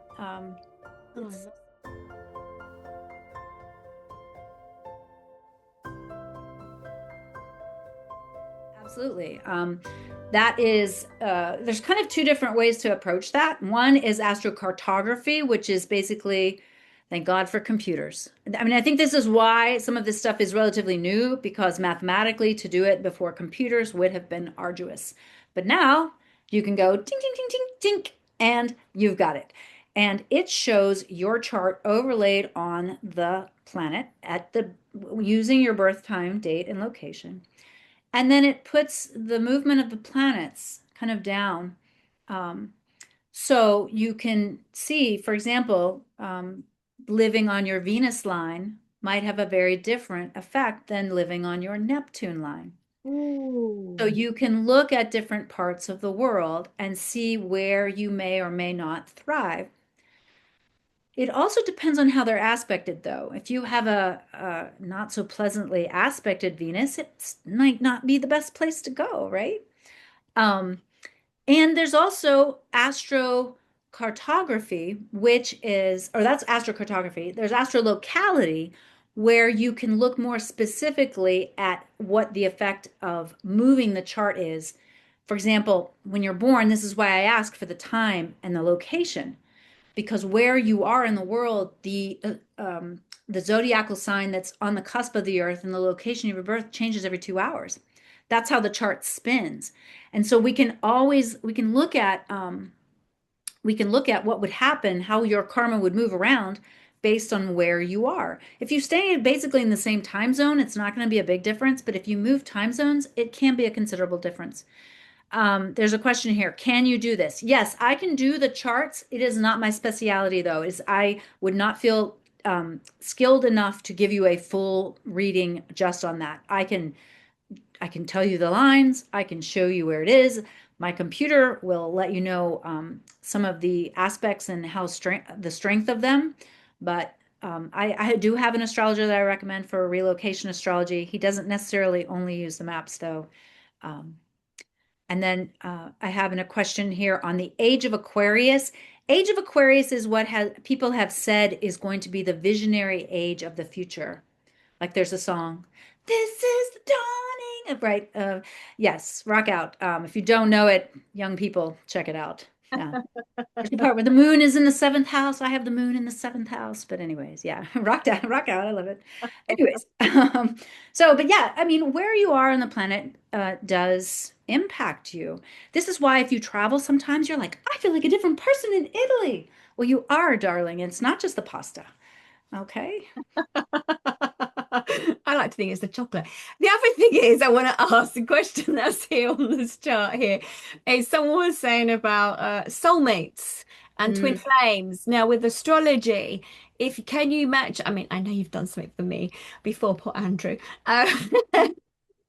it's absolutely. That is, there's kind of two different ways to approach that. One is astrocartography, which is basically, thank God for computers. I mean, I think this is why some of this stuff is relatively new, because mathematically to do it before computers would have been arduous. But now you can go tink, tink, tink, tink, tink, and you've got it. And it shows your chart overlaid on the planet at the using your birth time, date, and location. And then it puts the movement of the planets kind of down. Um, so you can see, for example, living on your Venus line might have a very different effect than living on your Neptune line. So Ooh. you can look at different parts of the world and see where you may or may not thrive. It also depends on how they're aspected, though. If you have a not so pleasantly aspected Venus, it might not be the best place to go, right? Um, and there's also astrocartography, which is, or that's astrocartography. There's astrolocality, where you can look more specifically at what the effect of moving the chart is. For example, when you're born, this is why I asked for the time and the location, because where you are in the world, the zodiacal sign that's on the cusp of the earth and the location of your birth changes every 2 hours. That's how the chart spins. And so we can look at what would happen, how your karma would move around based on where you are. If you stay basically in the same time zone, it's not going to be a big difference. But if you move time zones, it can be a considerable difference. There's a question here. Can you do this? Yes, I can do the charts. It is not my specialty, though. I would not feel skilled enough to give you a full reading just on that. I can tell you the lines. I can show you where it is. My computer will let you know some of the aspects and how the strength of them. But I do have an astrologer that I recommend for relocation astrology. He doesn't necessarily only use the maps, though. Um, and then I have a question here on the age of Aquarius. Age of Aquarius is what people have said is going to be the visionary age of the future. Like there's a song, "This is the dawning of," right? Yes, rock out. If you don't know it, young people, check it out. Yeah. There's the part where the moon is in the seventh house. I have the moon in the seventh house. But anyways, yeah, rock out. I love it. Anyways, but yeah, I mean, where you are on the planet does impact you. This is why if you travel, sometimes you're like, I feel like a different person in Italy. Well, you are, darling. It's not just the pasta. Okay. I like to think it's the chocolate. The other thing is, I want to ask the question that's here on this chart here is someone was saying about soulmates and twin Mm. flames. Now, with astrology, if can you match? I mean, I know you've done something for me before, poor Andrew.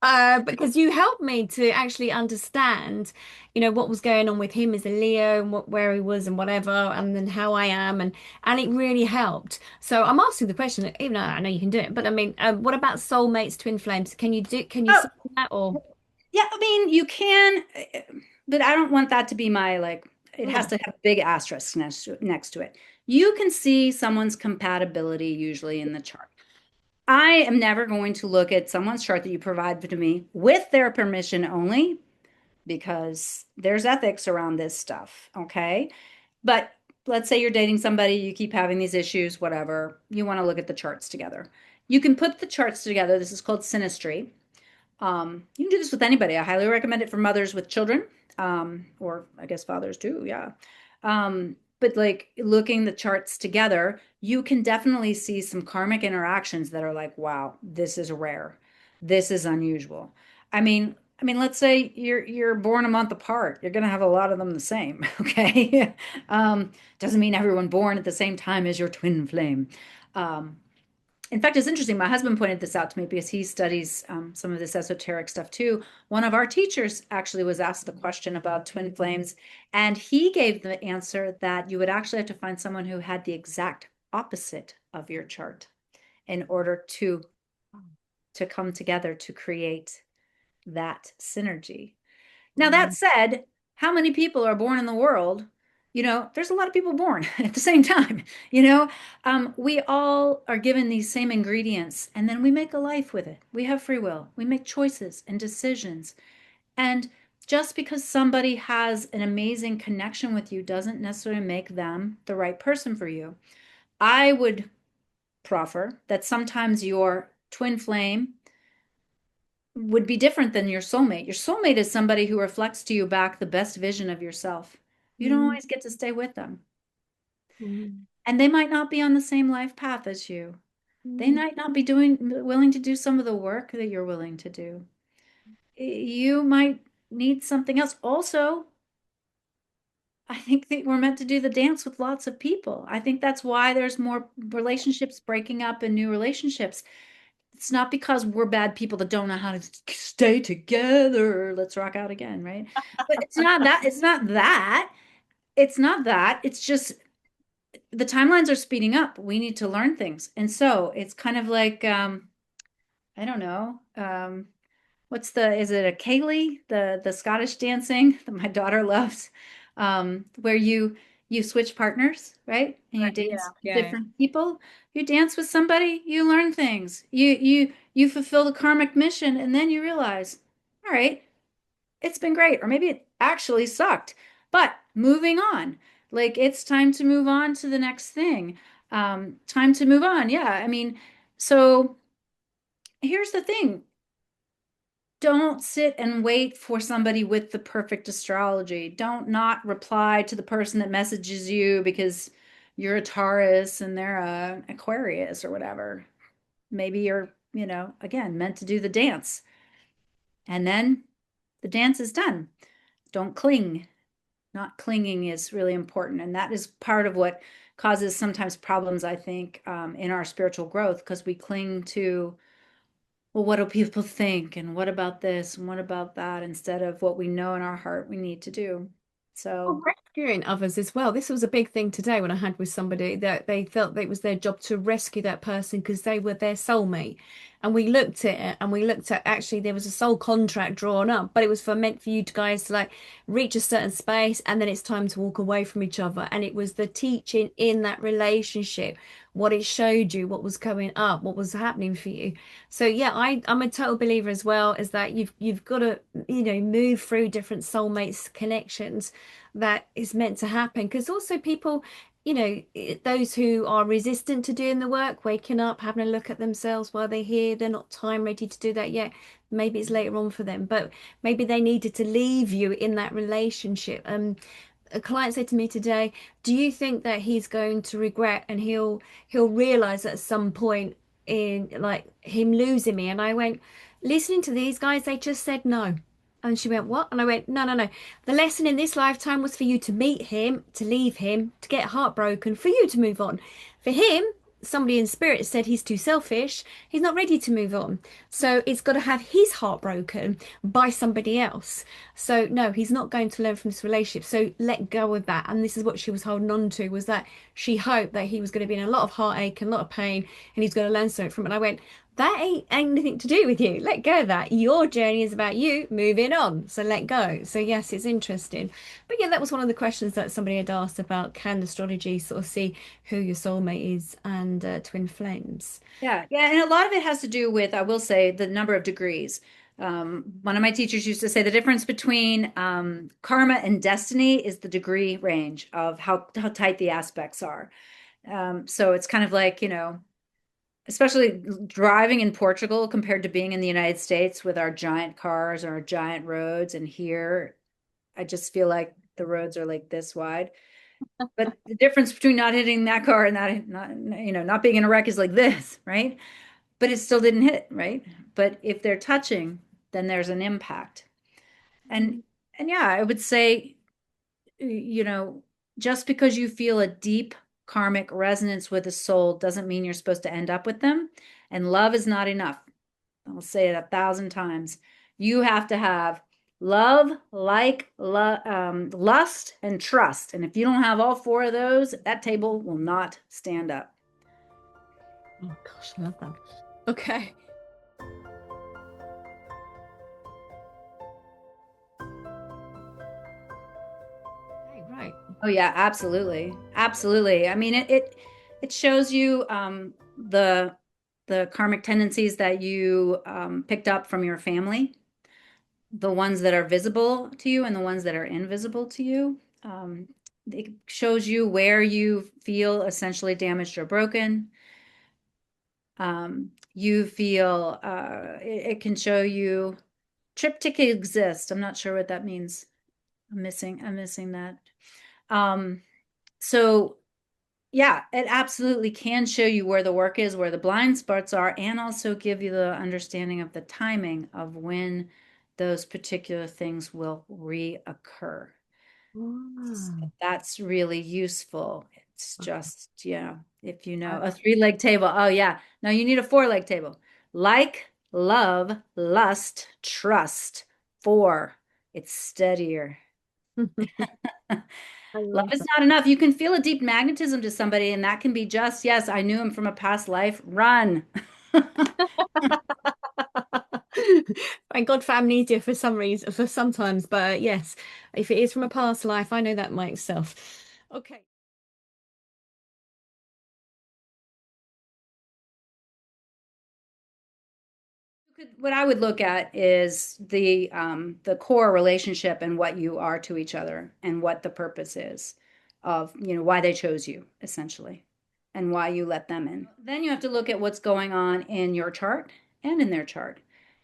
Uh, because you helped me to actually understand, what was going on with him as a Leo and where he was and whatever, and then how I am, and it really helped. So I'm asking the question, even though I know you can do it, but I mean, what about soulmates, twin flames? Can you Oh, see that or yeah, I mean, you can, but I don't want that to be my like, it has no? to have a big asterisk next to it. You can see someone's compatibility usually in the chart. I am never going to look at someone's chart that you provide to me with their permission only because there's ethics around this stuff, okay? But let's say you're dating somebody, you keep having these issues, whatever, you want to look at the charts together. You can put the charts together. This is called synastry. You can do this with anybody. I highly recommend it for mothers with children, or I guess fathers too. Yeah. But like looking the charts together, you can definitely see some karmic interactions that are like, wow, this is rare. This is unusual. Let's say you're born a month apart. You're gonna have a lot of them the same, okay? Doesn't mean everyone born at the same time is your twin flame. Um, in fact, it's interesting. My husband pointed this out to me because he studies some of this esoteric stuff too. One of our teachers actually was asked the question about twin flames, and he gave the answer that you would actually have to find someone who had the exact opposite of your chart in order to come together to create that synergy. Now, that Mm, said, how many people are born in the world? There's a lot of people born at the same time. We all are given these same ingredients, and then we make a life with it. We have free will. We make choices and decisions. And just because somebody has an amazing connection with you doesn't necessarily make them the right person for you. I would proffer that sometimes your twin flame would be different than your soulmate. Your soulmate is somebody who reflects to you back the best vision of yourself. You don't mm, always get to stay with them. mm, And they might not be on the same life path as you. They mm, might not be willing to do some of the work that you're willing to do. You might need something else. Also, I think that we're meant to do the dance with lots of people. I think that's why there's more relationships breaking up and new relationships. It's not because we're bad people that don't know how to stay together. Let's rock out again, right? But it's not that. It's not that. It's not that. It's just the timelines are speeding up. We need to learn things. And so it's kind of like, I don't know. Is it a Kaylee, the Scottish dancing that my daughter loves, where you switch partners, right? And you right, yeah, dance with yeah. different people. You dance with somebody, you learn things. You fulfill the karmic mission, and then you realize, all right, it's been great, or maybe it actually sucked. But moving on, like it's time to move on to the next thing. Time to move on. Yeah, so here's the thing. Don't sit and wait for somebody with the perfect astrology. Don't not reply to the person that messages you because you're a Taurus and they're a Aquarius or whatever. Maybe you're, again, meant to do the dance. And then the dance is done. Don't cling. Not clinging is really important. And that is part of what causes sometimes problems, I think, in our spiritual growth because we cling to well, what do people think? And what about this? And what about that? Instead of what we know in our heart we need to do. Well, So, rescuing others as well. This was a big thing today when I had with somebody that they felt that it was their job to rescue that person because they were their soulmate. And we looked at it and we looked at actually there was a soul contract drawn up, but it was for meant for you to guys to like reach a certain space and then it's time to walk away from each other. And it was the teaching in that relationship, what it showed you, what was coming up, what was happening for you. So yeah, I'm a total believer as well, is that you've got to, move through different soulmates connections that is meant to happen. Because also people, those who are resistant to doing the work, waking up, having a look at themselves while they're here, they're not time ready to do that yet. Maybe it's later on for them, but maybe they needed to leave you in that relationship. A client said to me today, do you think that he's going to regret and he'll realize at some point in like him losing me? And I went, listening to these guys, they just said no. And she went, what? And I went, no, no, no. The lesson in this lifetime was for you to meet him, to leave him, to get heartbroken, for you to move on. For him, somebody in spirit said he's too selfish. He's not ready to move on. So it's got to have his heart broken by somebody else. So no, he's not going to learn from this relationship. So let go of that. And this is what she was holding on to, was that she hoped that he was going to be in a lot of heartache and a lot of pain and he's going to learn something from it. And I went, that ain't anything to do with you. Let go of that. Your journey is about you moving on. So let go. So yes, it's interesting. But yeah, that was one of the questions that somebody had asked about, can astrology sort of see who your soulmate is and twin flames. yeah, yeah, and a lot of it has to do with, I will say, the number of degrees. One of my teachers used to say the difference between karma and destiny is the degree range of how tight the aspects are. So it's kind of like, especially driving in Portugal compared to being in the United States with our giant cars or our giant roads. And here, I just feel like the roads are like this wide. But the difference between not hitting that car and not being in a wreck is like this, right? But it still didn't hit, right? But if they're touching, then there's an impact. And Mm. and yeah, I would say, you know, just because you feel a deep karmic resonance with a soul doesn't mean you're supposed to end up with them. And love is not enough. I'll say it 1,000 times. You have to have love, lust, and trust. And if you don't have all four of those, that table will not stand up. Oh gosh, I love that. Okay. Okay, right. Oh yeah, absolutely. Absolutely. I mean, it shows you the karmic tendencies that you picked up from your family, the ones that are visible to you and the ones that are invisible to you. It shows you where you feel essentially damaged or broken. You feel it can show you triptych exists. I'm not sure what that means. I'm missing that. Um, so yeah, it absolutely can show you where the work is, where the blind spots are, and also give you the understanding of the timing of when those particular things will reoccur. Ah. That's really useful. It's Okay. just, yeah, if you know a Okay. three-leg table. Oh, yeah. No, you need a four-leg table. Like, love, lust, trust. Four. It's steadier. I Love love is that. not enough. You can feel a deep magnetism to somebody, and that can be just, yes, I knew him from a past life. Run. Thank God for amnesia for some reason, for sometimes, but yes, if it is from a past life, I know that myself. Okay. What I would look at is the core relationship and what you are to each other and what the purpose is of, why they chose you, essentially, and why you let them in. Then you have to look at what's going on in your chart and in their chart,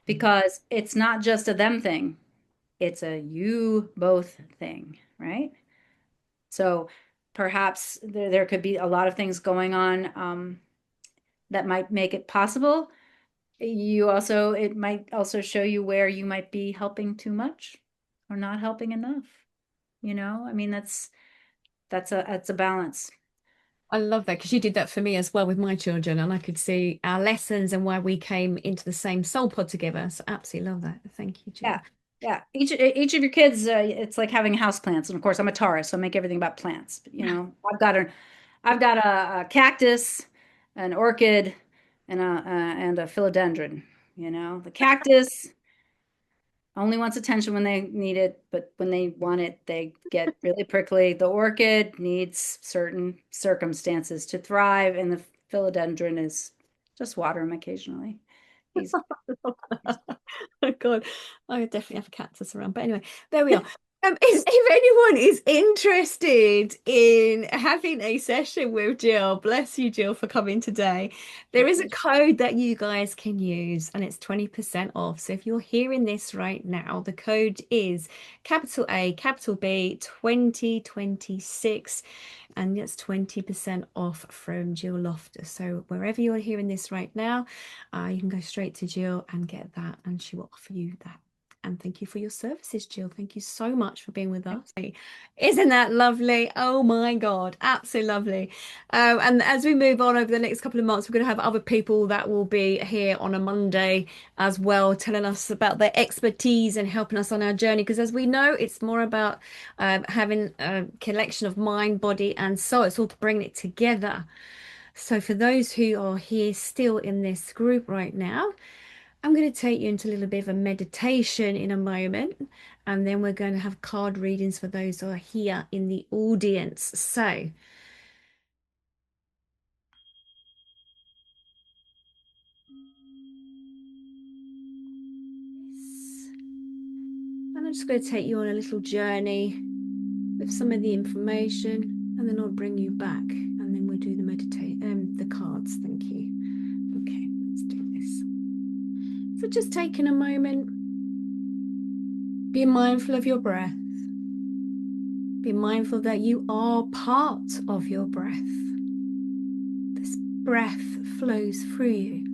because it's not just a them thing, it's a you both thing, right? So perhaps there could be a lot of things going on that might make it possible. It might also show you where you might be helping too much or not helping enough. I mean, that's a balance. I love that because you did that for me as well with my children, and I could see our lessons and why we came into the same soul pod together. So absolutely love that. Thank you, Yeah. Jill. Yeah. Each of your kids, it's like having house plants. And of course, I'm a Taurus, so I make everything about plants. But, I've got a cactus, an orchid, and a philodendron. The cactus only wants attention when they need it, but when they want it, they get really prickly. The orchid needs certain circumstances to thrive, and the philodendron is just water him occasionally. He's Oh God, I would definitely have a cactus around. But anyway, there we are. If anyone is interested in having a session with Jill, bless you, Jill, for coming today. my There is a pleasure. code that you guys can use, and it's 20% off. So if you're hearing this right now, the code is capital A, capital B, 2026, and it's 20% off from Jill Loftus. So wherever you're hearing this right now, you can go straight to Jill and get that, and she will offer you that. And thank you for your services, Jill. Thank you so much for being with us. Isn't that lovely? Oh my God, absolutely lovely. And as we move on over the next couple of months, we're going to have other people that will be here on a Monday as well, telling us about their expertise and helping us on our journey. Because as we know, it's more about having a collection of mind, body, and soul. It's all to bring it together. So for those who are here still in this group right now, I'm going to take you into a little bit of a meditation in a moment, and then we're going to have card readings for those who are here in the audience. So, and I'm just going to take you on a little journey with some of the information, and then I'll bring you back, and then we'll do the cards. Thank you. Okay, let's do this. So just taking a moment, be mindful of your breath. Be mindful that you are part of your breath. This breath flows through you.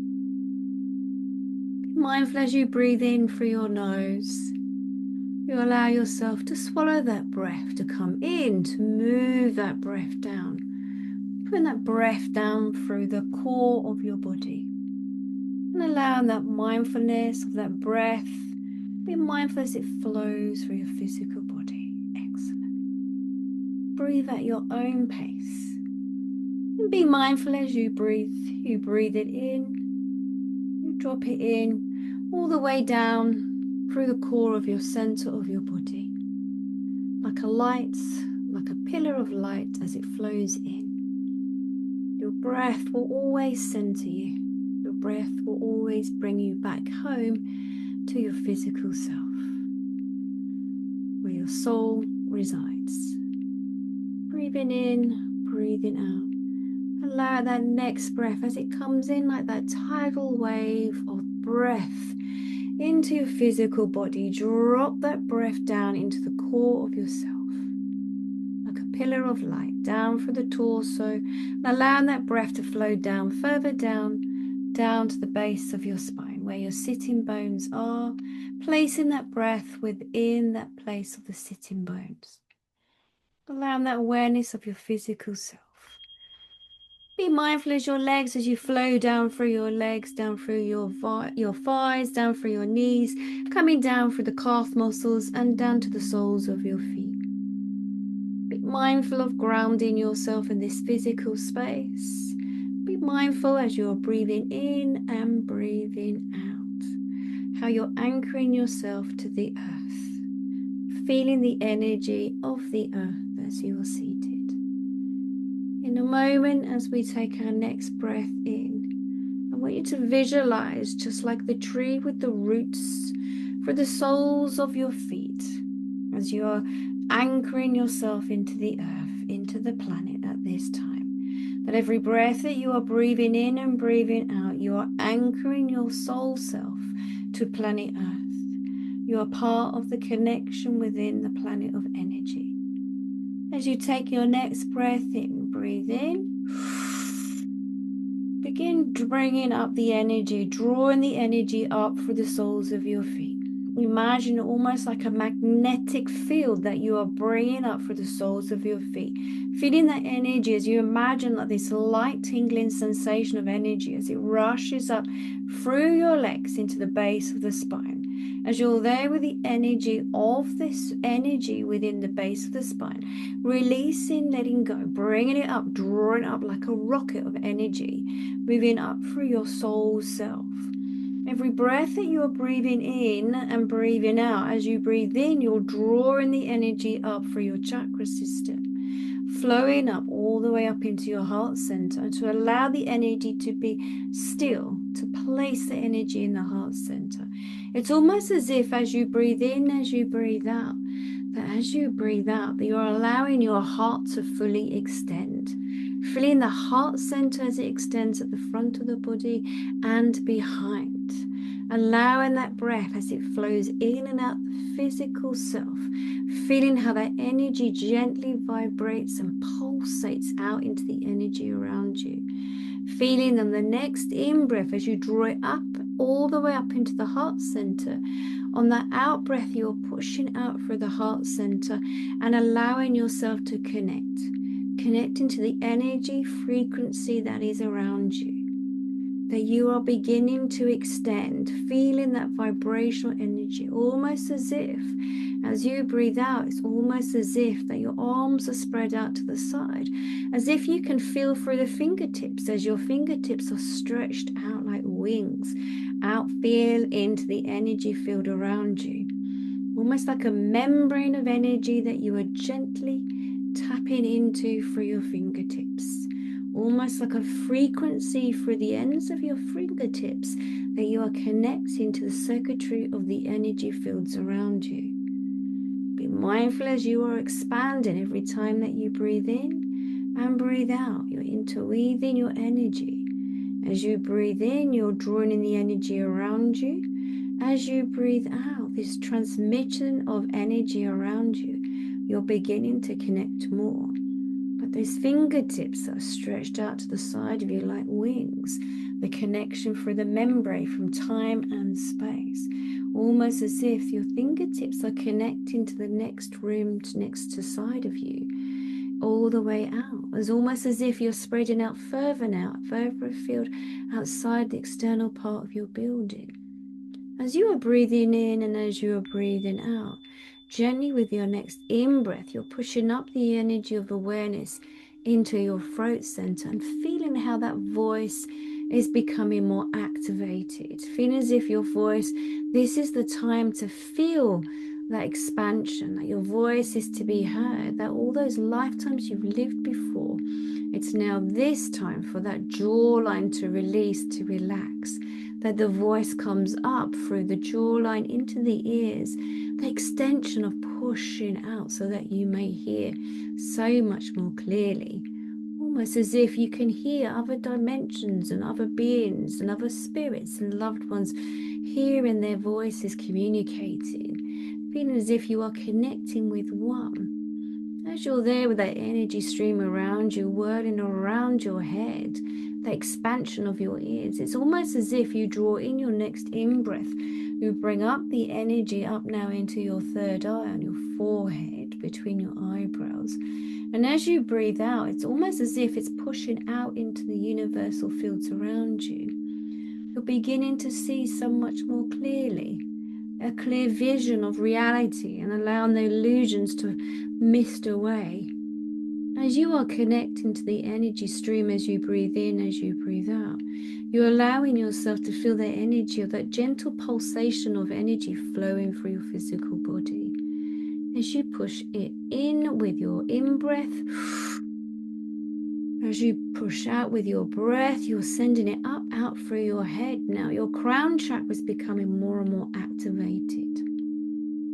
Be mindful as you breathe in through your nose. You allow yourself to swallow that breath, to come in, to move that breath down. Putting that breath down through the core of your body. And allowing that mindfulness of that breath, be mindful as it flows through your physical body. Excellent. Breathe at your own pace. And be mindful as you breathe. You breathe it in, you drop it in, all the way down through the core of your center of your body. Like a light, like a pillar of light as it flows in. Your breath will always center you. Your breath will always bring you back home to your physical self, where your soul resides. Breathing in, breathing out. Allow that next breath as it comes in like that tidal wave of breath into your physical body. Drop that breath down into the core of yourself, like a pillar of light, down through the torso, and allowing that breath to flow down, further down, down to the base of your spine, where your sitting bones are, placing that breath within that place of the sitting bones. Allowing that awareness of your physical self. Be mindful as your legs, as you flow down through your legs, down through your thighs, down through your knees, coming down through the calf muscles and down to the soles of your feet. Be mindful of grounding yourself in this physical space. Be mindful as you're breathing in and breathing out, how you're anchoring yourself to the earth, feeling the energy of the earth as you are seated. In a moment, as we take our next breath in, I want you to visualize just like the tree with the roots for the soles of your feet, as you are anchoring yourself into the earth, into the planet at this time. That every breath that you are breathing in and breathing out, you are anchoring your soul self to planet Earth. You are part of the connection within the planet of energy. As you take your next breath in, breathe in. Begin bringing up the energy, drawing the energy up through the soles of your feet. Imagine almost like a magnetic field that you are bringing up through the soles of your feet. Feeling that energy as you imagine that this light tingling sensation of energy as it rushes up through your legs into the base of the spine. As you're there with the energy of this energy within the base of the spine, releasing, letting go, bringing it up, drawing up like a rocket of energy, moving up through your soul self. Every breath that you are breathing in and breathing out, as you breathe in, you're drawing the energy up through your chakra system, flowing up all the way up into your heart center to allow the energy to be still, to place the energy in the heart center. It's almost as if as you breathe in, as you breathe out, that as you breathe out, that you're allowing your heart to fully extend. Feeling the heart center as it extends at the front of the body and behind. Allowing that breath as it flows in and out the physical self. Feeling how that energy gently vibrates and pulsates out into the energy around you. Feeling on the next in-breath as you draw it up, all the way up into the heart center. On that out-breath, you're pushing out through the heart center and allowing yourself to connect. Connecting to the energy frequency that is around you. That you are beginning to extend, feeling that vibrational energy, almost as if, as you breathe out, it's almost as if that your arms are spread out to the side, as if you can feel through the fingertips, as your fingertips are stretched out like wings, out, feel into the energy field around you, almost like a membrane of energy that you are gently tapping into through your fingertips. Almost like a frequency through the ends of your fingertips that you are connecting to the circuitry of the energy fields around you. Be mindful as you are expanding every time that you breathe in and breathe out. You're interweaving your energy. As you breathe in, you're drawing in the energy around you. As you breathe out, this transmission of energy around you, you're beginning to connect more. But those fingertips are stretched out to the side of you like wings, the connection through the membrane from time and space, almost as if your fingertips are connecting to the next rim, next to side of you, all the way out. It's almost as if you're spreading out, further afield, outside the external part of your building. As you are breathing in and as you are breathing out, gently with your next in-breath, you're pushing up the energy of awareness into your throat center and feeling how that voice is becoming more activated. Feeling as if your voice, this is the time to feel that expansion, that your voice is to be heard, that all those lifetimes you've lived before, it's now this time for that jawline to release, to relax, that the voice comes up through the jawline into the ears, the extension of pushing out so that you may hear so much more clearly, almost as if you can hear other dimensions and other beings and other spirits and loved ones hearing their voices communicating, feeling as if you are connecting with one. As you're there with that energy stream around you, whirling around your head, the expansion of your ears, it's almost as if you draw in your next in-breath. You bring up the energy up now into your third eye on your forehead, between your eyebrows. And as you breathe out, it's almost as if it's pushing out into the universal fields around you. You're beginning to see so much more clearly, a clear vision of reality and allowing the illusions to mist away. As you are connecting to the energy stream as you breathe in, as you breathe out, you're allowing yourself to feel the energy of that gentle pulsation of energy flowing through your physical body. As you push it in with your in-breath, as you push out with your breath, you're sending it up, out through your head. Now your crown chakra is becoming more and more activated.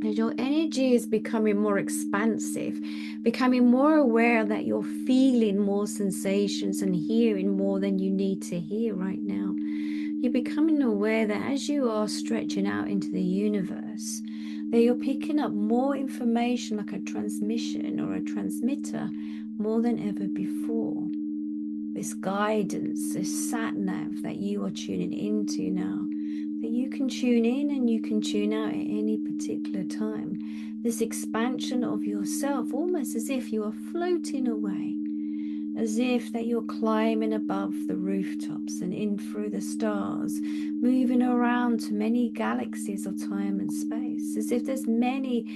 As your energy is becoming more expansive, becoming more aware that you're feeling more sensations and hearing more than you need to hear right now. You're becoming aware that as you are stretching out into the universe, that you're picking up more information like a transmission or a transmitter more than ever before. This guidance, this sat nav that you are tuning into now, that you can tune in and you can tune out at any particular time. This expansion of yourself, almost as if you are floating away, as if that you're climbing above the rooftops and in through the stars, moving around to many galaxies of time and space, as if there's many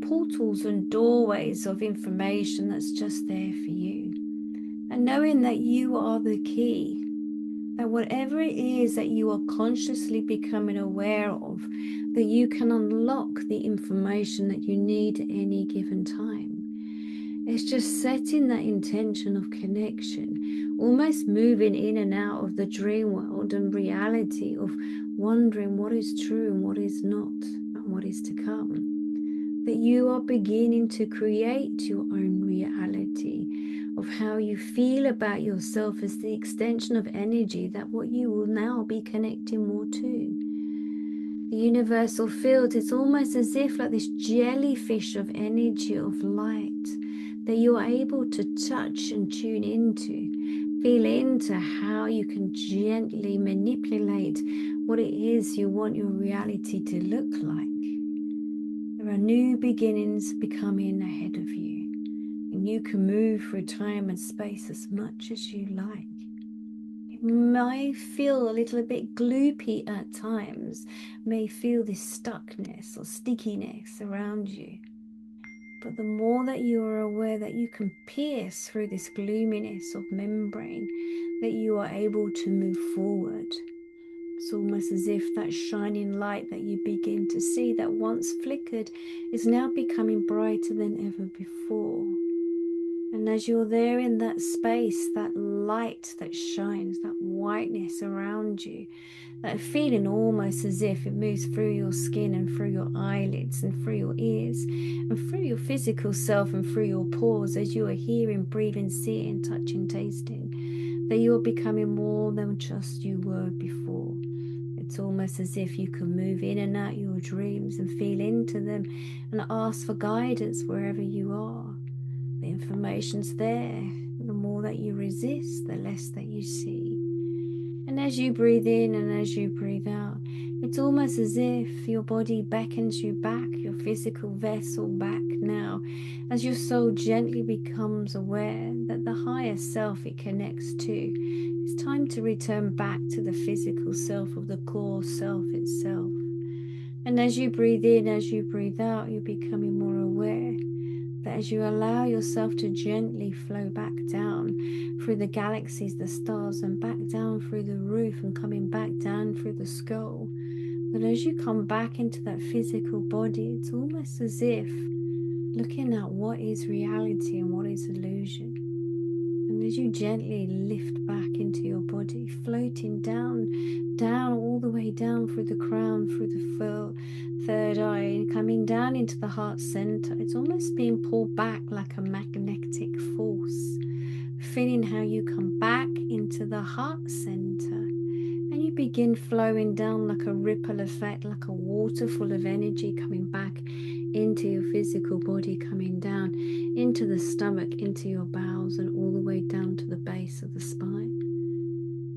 portals and doorways of information that's just there for you. And knowing that you are the key, that whatever it is that you are consciously becoming aware of, that you can unlock the information that you need at any given time. It's just setting that intention of connection, almost moving in and out of the dream world and reality of wondering what is true and what is not and what is to come. That you are beginning to create your own reality of how you feel about yourself as the extension of energy, that what you will now be connecting more to. The universal field is almost as if like this jellyfish of energy, of light, that you're able to touch and tune into, feel into how you can gently manipulate what it is you want your reality to look like. There are new beginnings becoming ahead of you, and you can move through time and space as much as you like. It may feel a little bit gloopy at times, may feel this stuckness or stickiness around you. But the more that you are aware that you can pierce through this gloominess of membrane, that you are able to move forward. It's almost as if that shining light that you begin to see that once flickered is now becoming brighter than ever before. And as you're there in that space, that light that shines, that whiteness around you, that feeling almost as if it moves through your skin and through your eyelids and through your ears and through your physical self and through your pores, as you are hearing, breathing, seeing, touching, tasting, that you are becoming more than just you were before. It's almost as if you can move in and out your dreams and feel into them and ask for guidance wherever you are. The information's there. The more that you resist, the less that you see. And as you breathe in and as you breathe out, it's almost as if your body beckons you back, your physical vessel back now, as your soul gently becomes aware that the higher self it connects to, it's time to return back to the physical self of the core self itself. And as you breathe in, as you breathe out, you're becoming more aware that as you allow yourself to gently flow back down through the galaxies, the stars, and back down through the roof and coming back down through the skull, that as you come back into that physical body, it's almost as if looking at what is reality and what is illusion. And as you gently lift back into your body, floating down, all the way down through the crown, through the third eye, coming down into the heart center, it's almost being pulled back like a magnetic force. Feeling how you come back into the heart center and you begin flowing down like a ripple effect, like a waterfall of energy coming back into your physical body, coming down into the stomach, into your bowels, and all the way down to the base of the spine.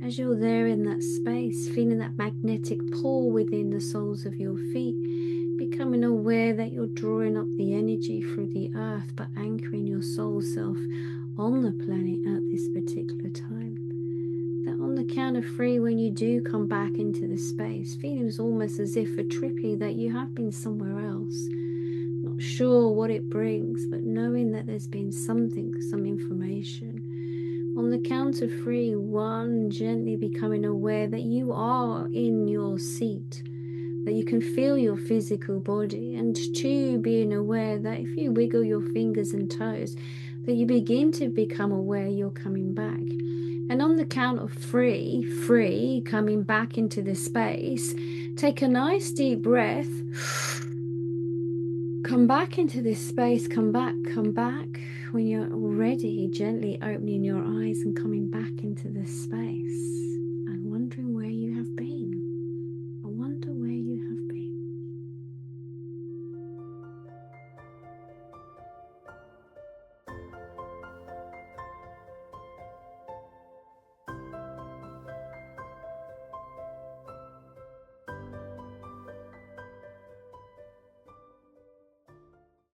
As you're there in that space, feeling that magnetic pull within the soles of your feet, becoming aware that you're drawing up the energy through the earth, but anchoring your soul self on the planet at this particular time. That on the count of 3, when you do come back into the space, feeling almost as if a trippy that you have been somewhere else. Not sure what it brings, but knowing that there's been something, some information. On the count of 3, 1, gently becoming aware that you are in your seat, that you can feel your physical body, and 2, being aware that if you wiggle your fingers and toes, that you begin to become aware you're coming back. And on the count of 3, coming back into the space, take a nice deep breath. Come back into this space, come back. When you're ready, gently opening your eyes and coming back into this space.